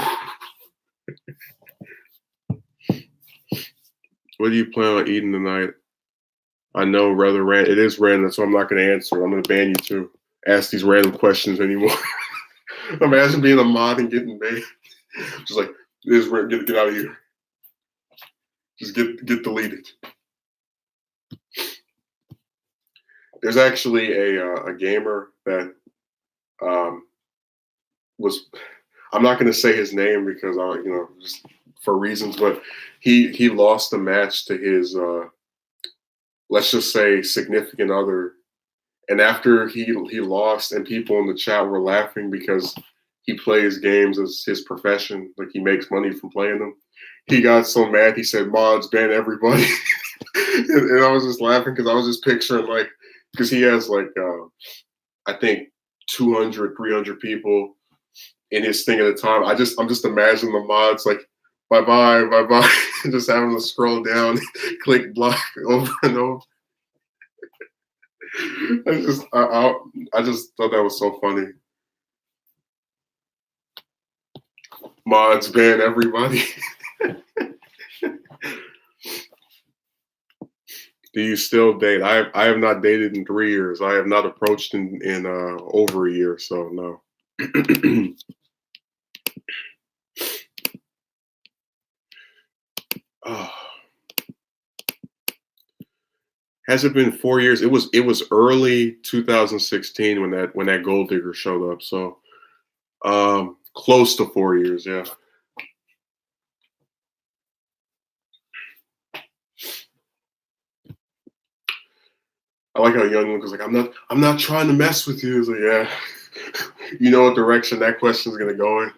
What do you plan on eating tonight? I know rather it is random, so I'm not going to answer. I'm going to ban you too. Ask these random questions anymore. Imagine being a mod and getting banned. Just like, this get out of here. Just get deleted. There's actually a gamer that was. I'm not going to say his name because just for reasons, but he lost a match to his let's just say significant other, and after he lost, and people in the chat were laughing because he plays games as his profession, like he makes money from playing them. He got so mad he said, "Mods, ban everybody," and I was just laughing because I was just picturing like because he has like I think 200, 300 people in his thing at a time. I'm just imagining the mods like bye bye, just having to scroll down, click block over and over. I just thought that was so funny. Mods ban everybody. Do you still date? I have not dated in 3 years. I have not approached in over a year, so no. Oh. Has it been 4 years? It was early 2016 when that gold digger showed up. So close to 4 years, yeah. I like how Young was like, I'm not trying to mess with you. He's like, yeah. You know what direction that question's gonna go in.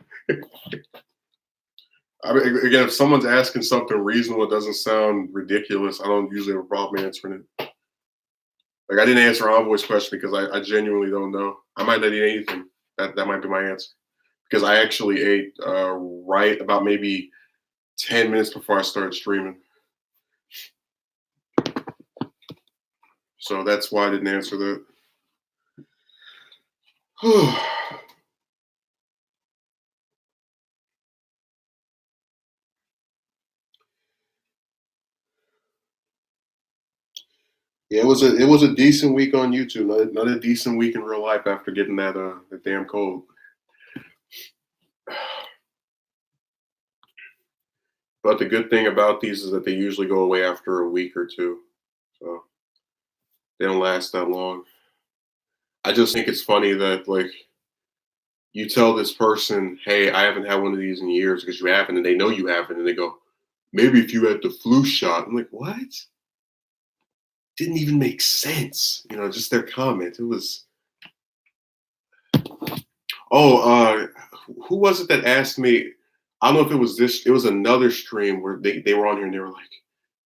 I mean, again, if someone's asking something reasonable, it doesn't sound ridiculous. I don't usually have a problem answering it. Like I didn't answer Envoy's question because I genuinely don't know. I might not eat anything. That might be my answer. Because I actually ate right about maybe 10 minutes before I started streaming. So that's why I didn't answer that. Yeah, it was a decent week on YouTube. Not a decent week in real life after getting that damn cold. But the good thing about these is that they usually go away after a week or two, so they don't last that long. I just think it's funny that, like, you tell this person, "Hey, I haven't had one of these in years," because you haven't, and they know you haven't, and they go, "Maybe if you had the flu shot." I'm like, "What?" Didn't even make sense, just their comment. It was oh, who was it that asked me? I don't know if it was this. It was another stream where they were on here and they were like,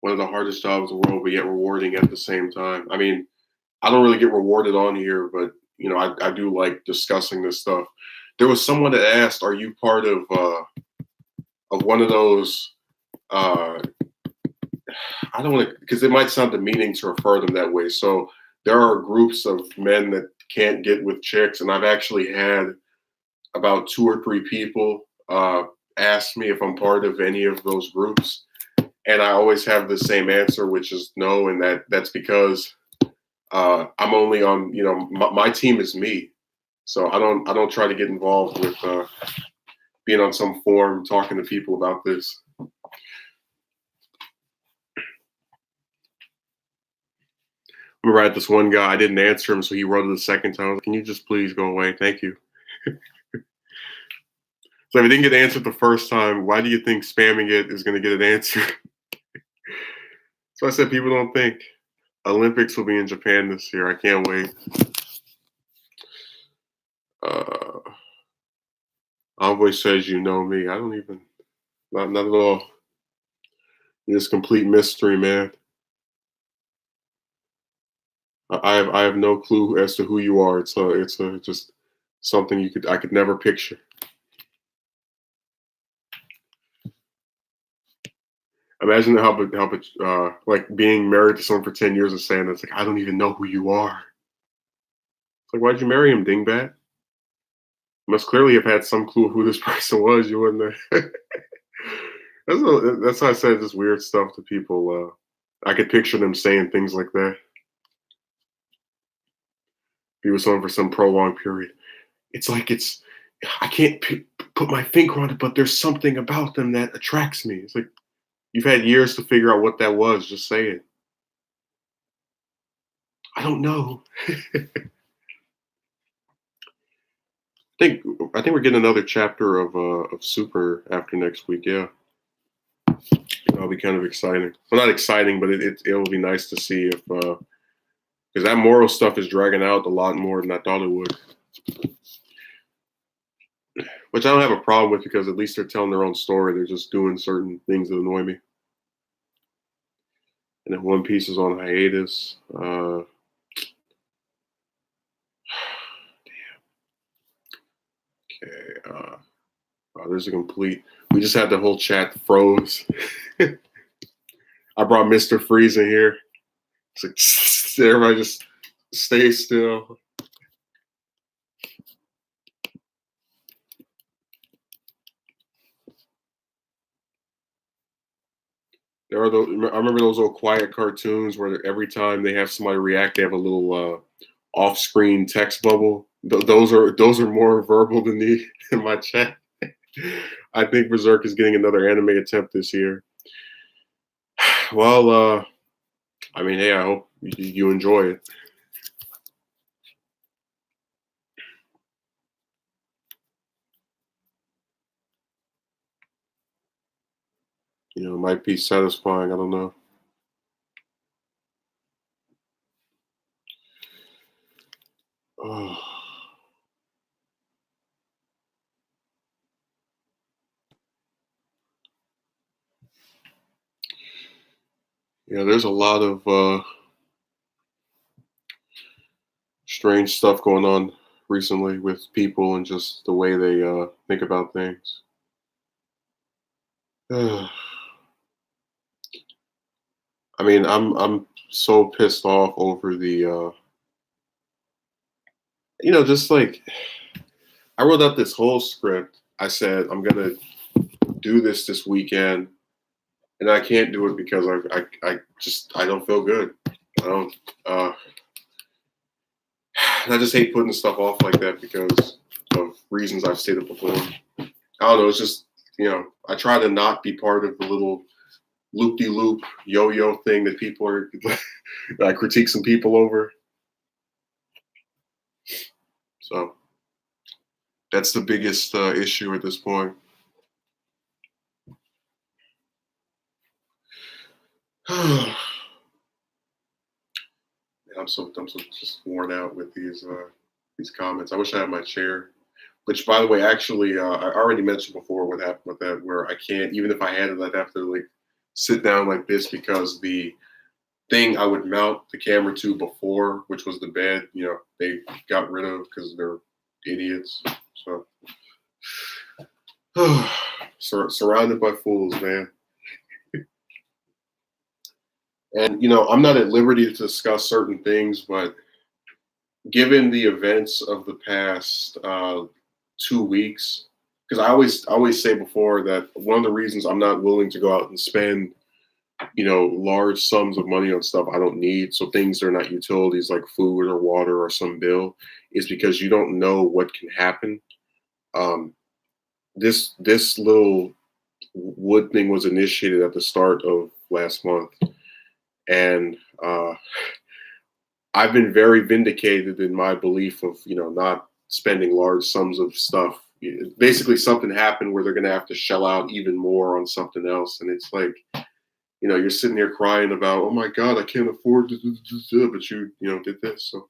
one of the hardest jobs in the world, but yet rewarding at the same time. I mean, I don't really get rewarded on here, but I do like discussing this stuff. There was someone that asked, "Are you part of one of those?" Uh, I don't want to, because it might sound demeaning to refer them that way. So there are groups of men that can't get with chicks, and I've actually had about two or three people ask me if I'm part of any of those groups, and I always have the same answer, which is no, and that's because I'm only on, my team is me, so I don't try to get involved with being on some forum talking to people about this. I remember I had this one guy, I didn't answer him, so he wrote it the second time. I was like, "Can you just please go away? Thank you." So if it didn't get answered the first time, why do you think spamming it is going to get an answer? So I said, people don't think. Olympics will be in Japan this year. I can't wait. Uh, Envoy says, "You know me." I don't even, not at all. It's complete mystery, man. I have no clue as to who you are. It's just something I could never picture. Imagine like being married to someone for 10 years and saying it's like, "I don't even know who you are." It's like, why'd you marry him, dingbat? Must clearly have had some clue who this person was. You wouldn't have. That's why I said this weird stuff to people. I could picture them saying things like that. Be with someone for some prolonged period. It's like I can't put my finger on it, but there's something about them that attracts me. It's like you've had years to figure out what that was. Just say it. I don't know. think I think we're getting another chapter of Super after next week. Yeah, that'll be kind of exciting. Well, not exciting, but it'll be nice to see if because that moral stuff is dragging out a lot more than I thought it would. Which I don't have a problem with because at least they're telling their own story. They're just doing certain things that annoy me. And then One Piece is on hiatus. Okay. Wow, there's a complete. We just had the whole chat froze. I brought Mr. Freeze in here. It's like everybody just stay still. There are those. I remember those old quiet cartoons where every time they have somebody react, they have a little off-screen text bubble. Those are more verbal than the in my chat. I think Berserk is getting another anime attempt this year. Well, I mean, hey, I hope you enjoy it. It might be satisfying. I don't know. Oh. Yeah, there's a lot of strange stuff going on recently with people and just the way they think about things. I mean, I'm so pissed off over just like I wrote out this whole script. I said I'm gonna do this weekend, and I can't do it because I don't feel good. I don't. I just hate putting stuff off like that because of reasons I've stated before. I don't know. It's just I try to not be part of the little loop-de-loop yo-yo thing that people are that I critique some people over. So that's the biggest issue at this point. I'm so just worn out with these comments. I wish I had my chair. Which, by the way, actually, I already mentioned before what happened with that, where I can't, even if I had it, I'd have to like sit down like this because the thing I would mount the camera to before, which was the bed, they got rid of because they're idiots. So, surrounded by fools, man. And I'm not at liberty to discuss certain things, but given the events of the past 2 weeks, because I always say before that one of the reasons I'm not willing to go out and spend large sums of money on stuff I don't need, so things that are not utilities like food or water or some bill, is because you don't know what can happen. Um, this little wood thing was initiated at the start of last month, and I've been very vindicated in my belief of not spending large sums of stuff. Basically, something happened where they're going to have to shell out even more on something else, and it's like you're sitting here crying about, oh my God, I can't afford to, but did this. So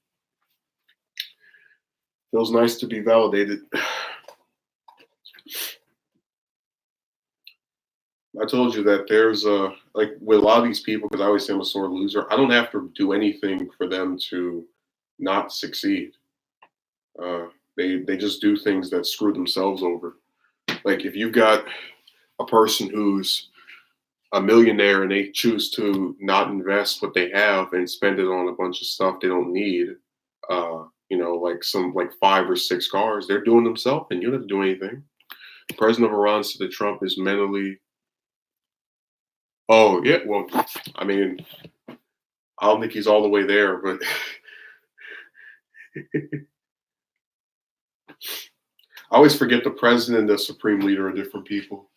feels nice to be validated. I told you that there's like with a lot of these people, because I always say I'm a sore loser. I don't have to do anything for them to not succeed. Uh, they just do things that screw themselves over. Like if you've got a person who's a millionaire and they choose to not invest what they have and spend it on a bunch of stuff they don't need, like some like 5 or 6 cars, they're doing themselves, and you don't have to do anything. The president of Iran said that Trump is mentally. Oh yeah, well, I mean, I don't think he's all the way there, but I always forget the president and the supreme leader are different people.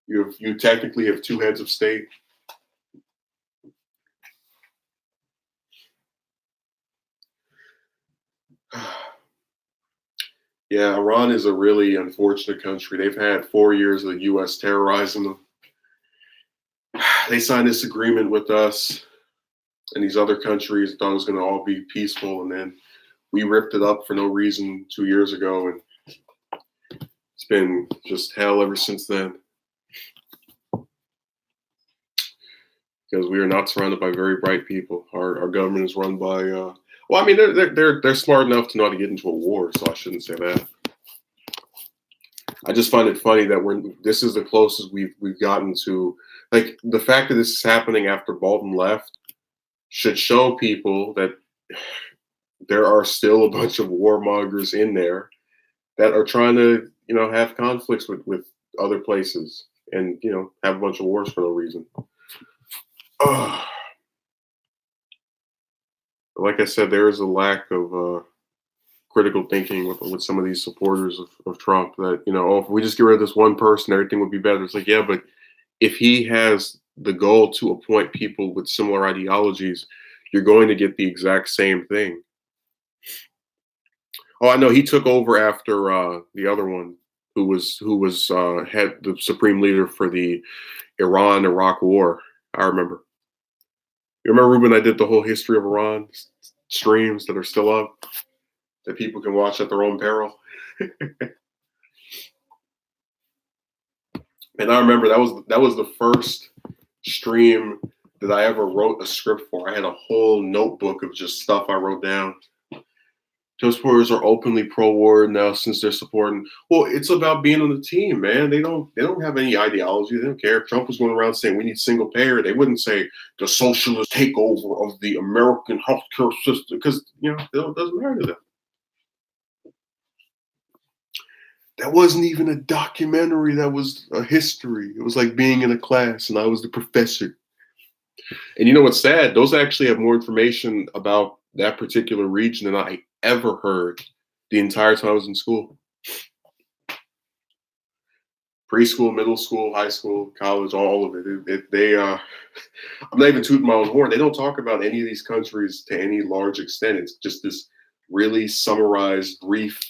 You technically have two heads of state. Yeah, Iran is a really unfortunate country. They've had 4 years of the U.S. terrorizing them. They signed this agreement with us and these other countries, thought it was going to all be peaceful, and then we ripped it up for no reason 2 years ago, and it's been just hell ever since then. Because we are not surrounded by very bright people. Our government is run by. Well, I mean, they're smart enough to know how to get into a war, so I shouldn't say that. I just find it funny that this is the closest we've gotten to, like, the fact that this is happening after Bolton left should show people that there are still a bunch of warmongers in there that are trying to have conflicts with other places and have a bunch of wars for no reason. Like I said, there is a lack of critical thinking with some of these supporters of Trump that, if we just get rid of this one person, everything would be better. It's like, yeah, but if he has the goal to appoint people with similar ideologies, you're going to get the exact same thing. Oh, I know he took over after the other one who was head the supreme leader for the Iran-Iraq war. I remember. You remember, Ruben? I did the whole history of Iran streams that are still up that people can watch at their own peril. And I remember that was the first stream that I ever wrote a script for. I had a whole notebook of just stuff I wrote down. Joe supporters are openly pro-war now since they're supporting. Well, it's about being on the team, man. They don't have any ideology. They don't care. If Trump was going around saying we need single payer, they wouldn't say the socialist takeover of the American healthcare system, because it doesn't matter to them. That wasn't even a documentary. That was a history. It was like being in a class and I was the professor. And you know what's sad? Those actually have more information about that particular region than I ever heard the entire time I was in school. preschool, middle school, high school, college, all of it. I'm not even tooting my own horn. They don't talk about any of these countries to any large extent. It's just this really summarized, brief,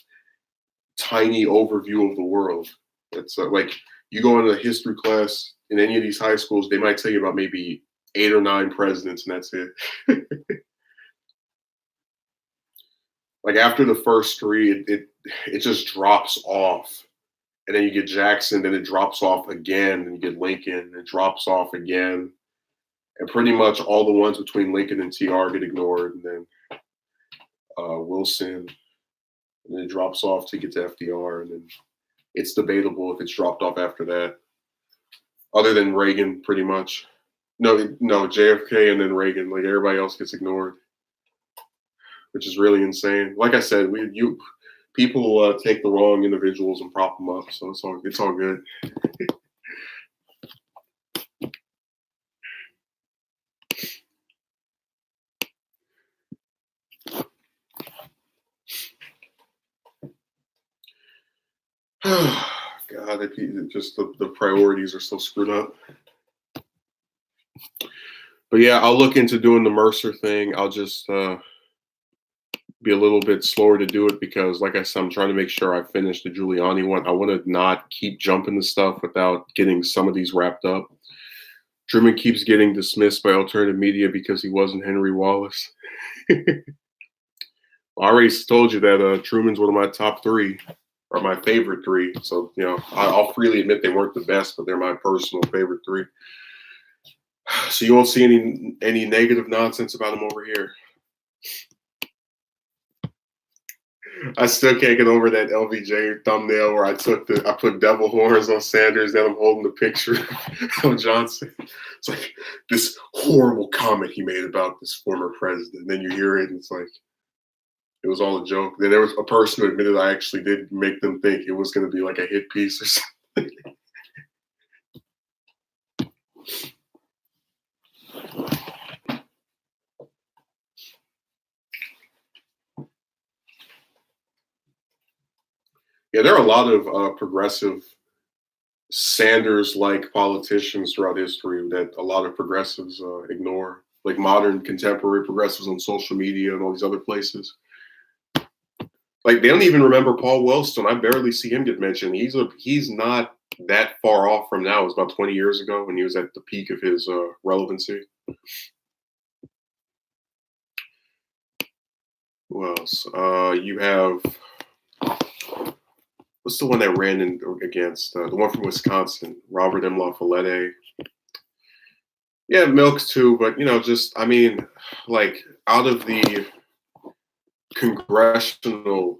tiny overview of the world. It's like you go into a history class in any of these high schools, they might tell you about maybe 8 or 9 presidents, and that's it. Like after the first three, it just drops off, and then you get Jackson, then it drops off again, and you get Lincoln, it drops off again, and pretty much all the ones between Lincoln and TR get ignored, and then Wilson, and then it drops off to get to FDR, and then it's debatable if it's dropped off after that. Other than Reagan, pretty much. No, JFK and then Reagan. Like everybody else gets ignored, which is really insane. Like I said, we you people take the wrong individuals and prop them up, so it's all good. God, just the priorities are so screwed up. But yeah, I'll look into doing the Mercer thing. I'll just be a little bit slower to do it because, like I said, I'm trying to make sure I finish the Giuliani one. I want to not keep jumping to stuff without getting some of these wrapped up. Truman keeps getting dismissed by alternative media because he wasn't Henry Wallace. I already told you that Truman's one of my top 3 or my favorite 3. So, I'll freely admit they weren't the best, but they're my personal favorite 3. So you won't see any negative nonsense about him over here. I still can't get over that LBJ thumbnail where I put devil horns on Sanders, then I'm holding the picture of Johnson. It's like this horrible comment he made about this former president. And then you hear it, and it's like it was all a joke. Then there was a person who admitted I actually did make them think it was going to be like a hit piece or something. Yeah, there are a lot of progressive Sanders-like politicians throughout history that a lot of progressives ignore, like modern contemporary progressives on social media and all these other places. Like they don't even remember Paul Wellstone. I barely see him get mentioned. He's not that far off from now. It was about 20 years ago when he was at the peak of his relevancy. Who else? You have what's the one that ran in against the one from Wisconsin, Robert M. La Follette. Yeah, Milks too, but like out of the congressional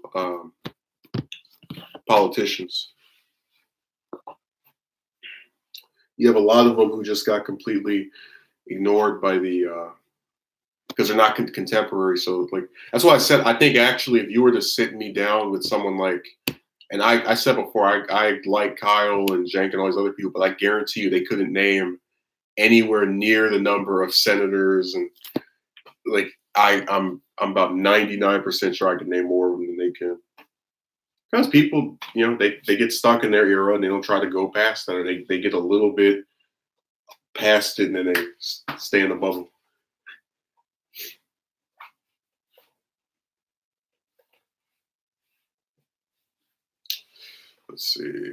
politicians, you have a lot of them who just got completely ignored by the because they're not contemporary. So like that's why I said I think actually if you were to sit me down with someone like, and I said before I like Kyle and Cenk and all these other people, but I guarantee you they couldn't name anywhere near the number of senators and like I'm about 99% sure I can name more of them than they can. Because people, they get stuck in their era and they don't try to go past that, or they get a little bit past it and then they stay in the bubble. Let's see.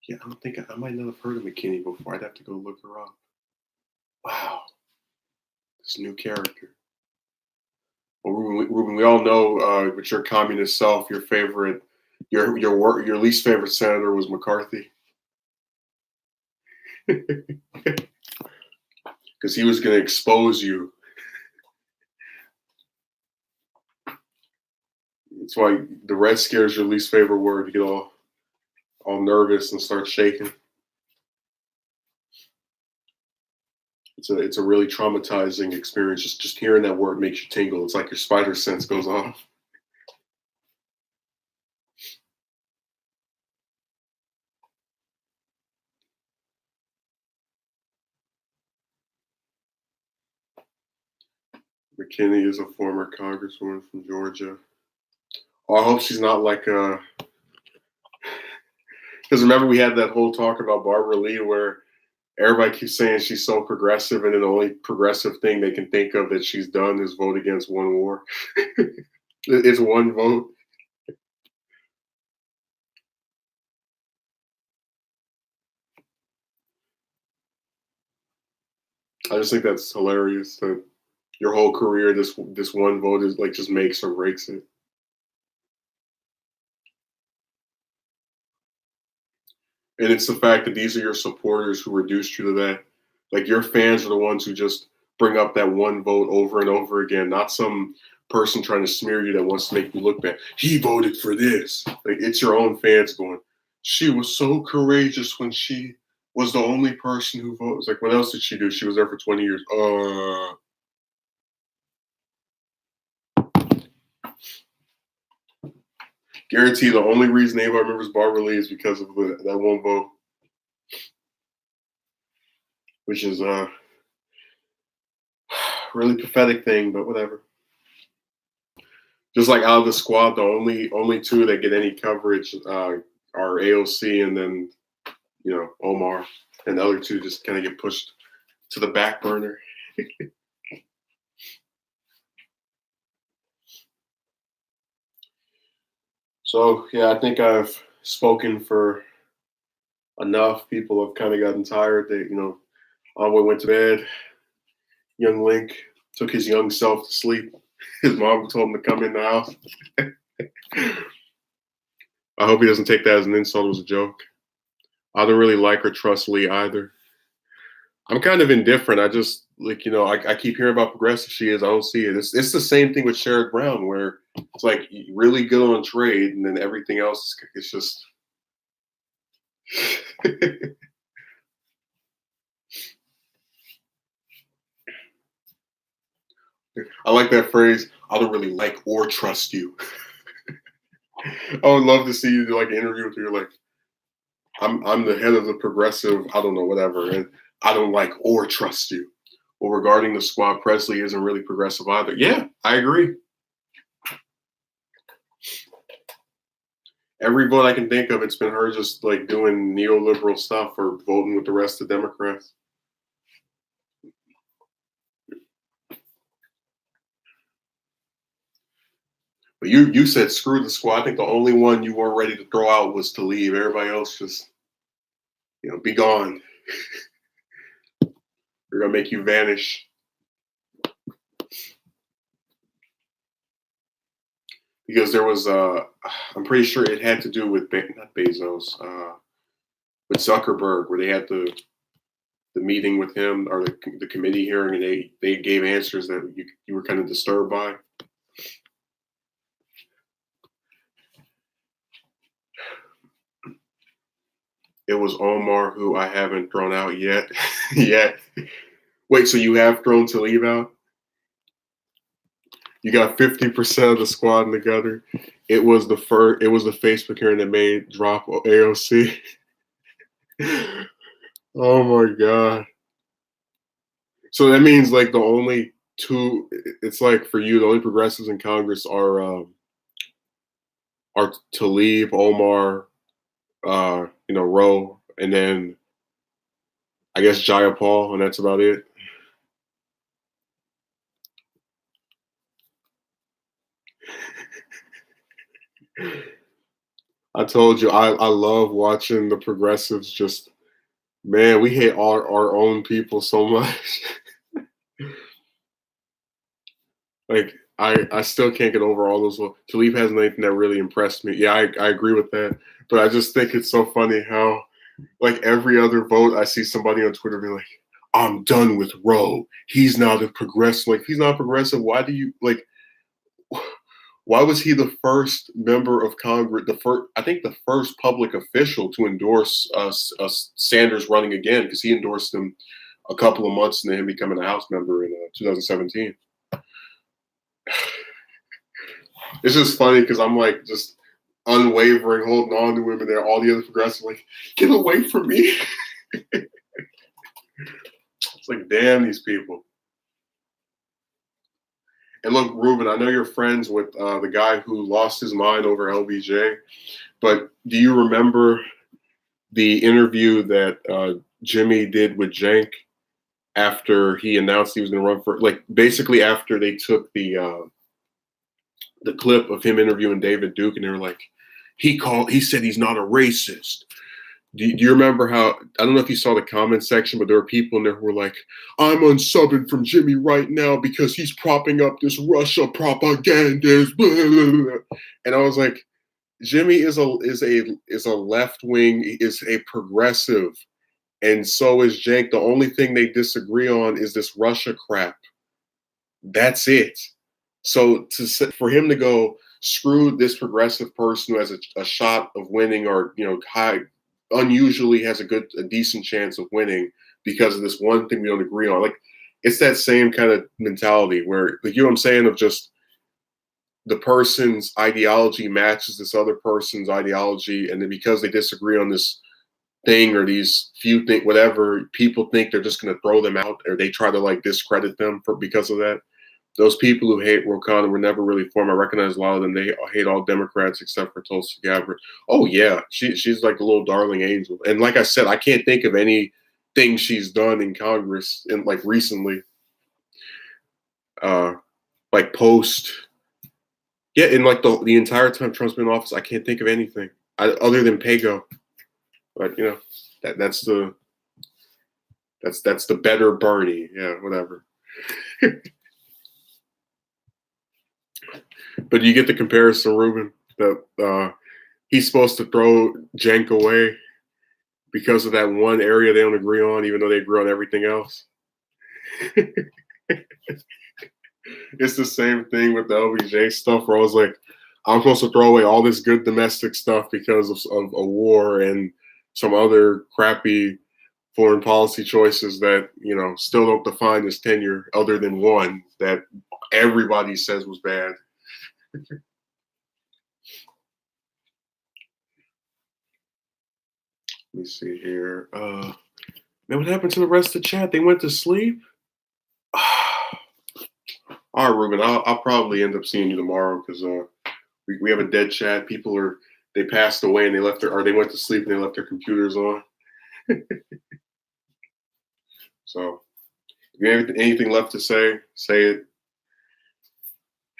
Yeah, I don't think I might not have heard of McKinney before. I'd have to go look her up. Wow, this new character. Well, Ruben, we all know with your communist self, your favorite, your least favorite senator was McCarthy, because he was going to expose you. That's why the Red Scare is your least favorite word. You get all nervous and start shaking. It's a really traumatizing experience. Just hearing that word makes you tingle. It's like your spider sense goes off. McKinney is a former congresswoman from Georgia. Oh, I hope she's not like remember we had that whole talk about Barbara Lee where everybody keeps saying she's so progressive, and then the only progressive thing they can think of that she's done is vote against one war. It's one vote. I just think that's hilarious that your whole career, this one vote is like just makes or breaks it. And it's the fact that these are your supporters who reduced you to that. Like your fans are the ones who just bring up that one vote over and over again, not some person trying to smear you that wants to make you look bad. He voted for this. Like it's your own fans going, she was so courageous when she was the only person who voted. It's like, what else did she do? She was there for 20 years. Guarantee the only reason anybody remembers Barbara Lee is because of that one vote, which is really pathetic thing, but whatever. Just like out of the squad, the only two that get any coverage are AOC and then Omar, and the other two just kind of get pushed to the back burner. So yeah, I think I've spoken for enough. People have kind of gotten tired. They Envoy went to bed. Young Link took his young self to sleep. His mom told him to come in the house. I hope he doesn't take that as an insult. It was a joke. I don't really like or trust Lee either. I'm kind of indifferent. I just I keep hearing about progressive she is. I don't see it. It's the same thing with Sherrod Brown, where it's like really good on trade, and then everything else is just. I like that phrase. I don't really like or trust you. I would love to see you do like an interview with you. You're like, I'm the head of the progressive, I don't know, whatever, and I don't like or trust you. Well, regarding the squad, Presley isn't really progressive either. Yeah, I agree. Every vote I can think of, it's been her just like doing neoliberal stuff or voting with the rest of the Democrats. But you said screw the squad. I think the only one you weren't ready to throw out was to leave. Everybody else just be gone. We're gonna make you vanish. Because there was I'm pretty sure it had to do with not Bezos, with Zuckerberg, where they had the meeting with him or the committee hearing, and they gave answers that you were kind of disturbed by. It was Omar, who I haven't thrown out yet. Yet. Wait, so you have thrown Talib out? You got 50% of the squad in the gutter. It was the Facebook hearing that made drop AOC. Oh my god. So that means like the only two. It's like for you, the only progressives in Congress are Talib, Omar, Roe, and then I guess Jayapal, and that's about it. I told you I love watching the progressives just man, we hate our own people so much. Like I still can't get over all those. Talib hasn't anything that really impressed me. Yeah, I agree with that. But I just think it's so funny how like every other vote I see somebody on Twitter be like, I'm done with Roe. He's not a progressive. Like he's not progressive. Why do you like why was he the first member of Congress, I think the first public official to endorse Sanders running again because he endorsed him a couple of months into him becoming a House member in 2017. It's just funny because I'm like just unwavering, holding on to him, and there all the other progressives like, get away from me. It's like, damn these people. And look, Ruben, I know you're friends with the guy who lost his mind over LBJ, but do you remember the interview that Jimmy did with Cenk after he announced he was going to run for, like, basically after they took the clip of him interviewing David Duke, and they were like, he said he's not a racist. Do you remember how, I don't know if you saw the comment section, but there were people in there who were like, I'm unsubbing from Jimmy right now because he's propping up this Russia propagandist. Blah, blah, blah. And I was like, Jimmy is a left wing, is a progressive, and so is Cenk. The only thing they disagree on is this Russia crap. That's it. So for him to go, screw this progressive person who has a shot of winning, or unusually has a decent chance of winning because of this one thing we don't agree on. Like, it's that same kind of mentality where, like, you know what I'm saying, of just the person's ideology matches this other person's ideology, and then because they disagree on this thing or these few things, whatever, people think they're just going to throw them out, or they try to like discredit them because of that. Those people who hate Ro Khanna were never really for him. I recognize a lot of them. They hate all Democrats except for Tulsi Gabbard. Oh yeah, she's like a little darling angel. And like I said, I can't think of anything she's done in Congress in like recently, like post. Yeah, in like the entire time Trump's been in office, I can't think of anything other than Pago. But you know, that's the better Bernie. Yeah, whatever. But you get the comparison, Ruben, that he's supposed to throw Cenk away because of that one area they don't agree on, even though they agree on everything else. It's the same thing with the LBJ stuff, where I was like, I'm supposed to throw away all this good domestic stuff because of a war and some other crappy foreign policy choices that, you know, still don't define his tenure, other than one that everybody says was bad. Let me see here. Man, what happened to the rest of the chat? They went to sleep? All right, Ruben, I'll probably end up seeing you tomorrow because we have a dead chat. They passed away and they went to sleep and they left their computers on. So if you have anything left to say it.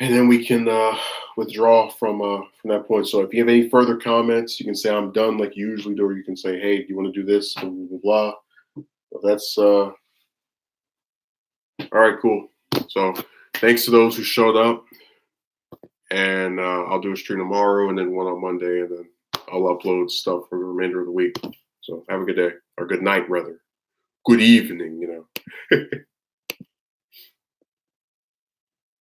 And then we can withdraw from that point. So if you have any further comments, you can say I'm done like you usually do, or you can say, hey, do you want to do this? Blah, blah, blah. That's all right, cool. So thanks to those who showed up. And I'll do a stream tomorrow and then one on Monday, and then I'll upload stuff for the remainder of the week. So have a good day, or good night, rather. Good evening, you know.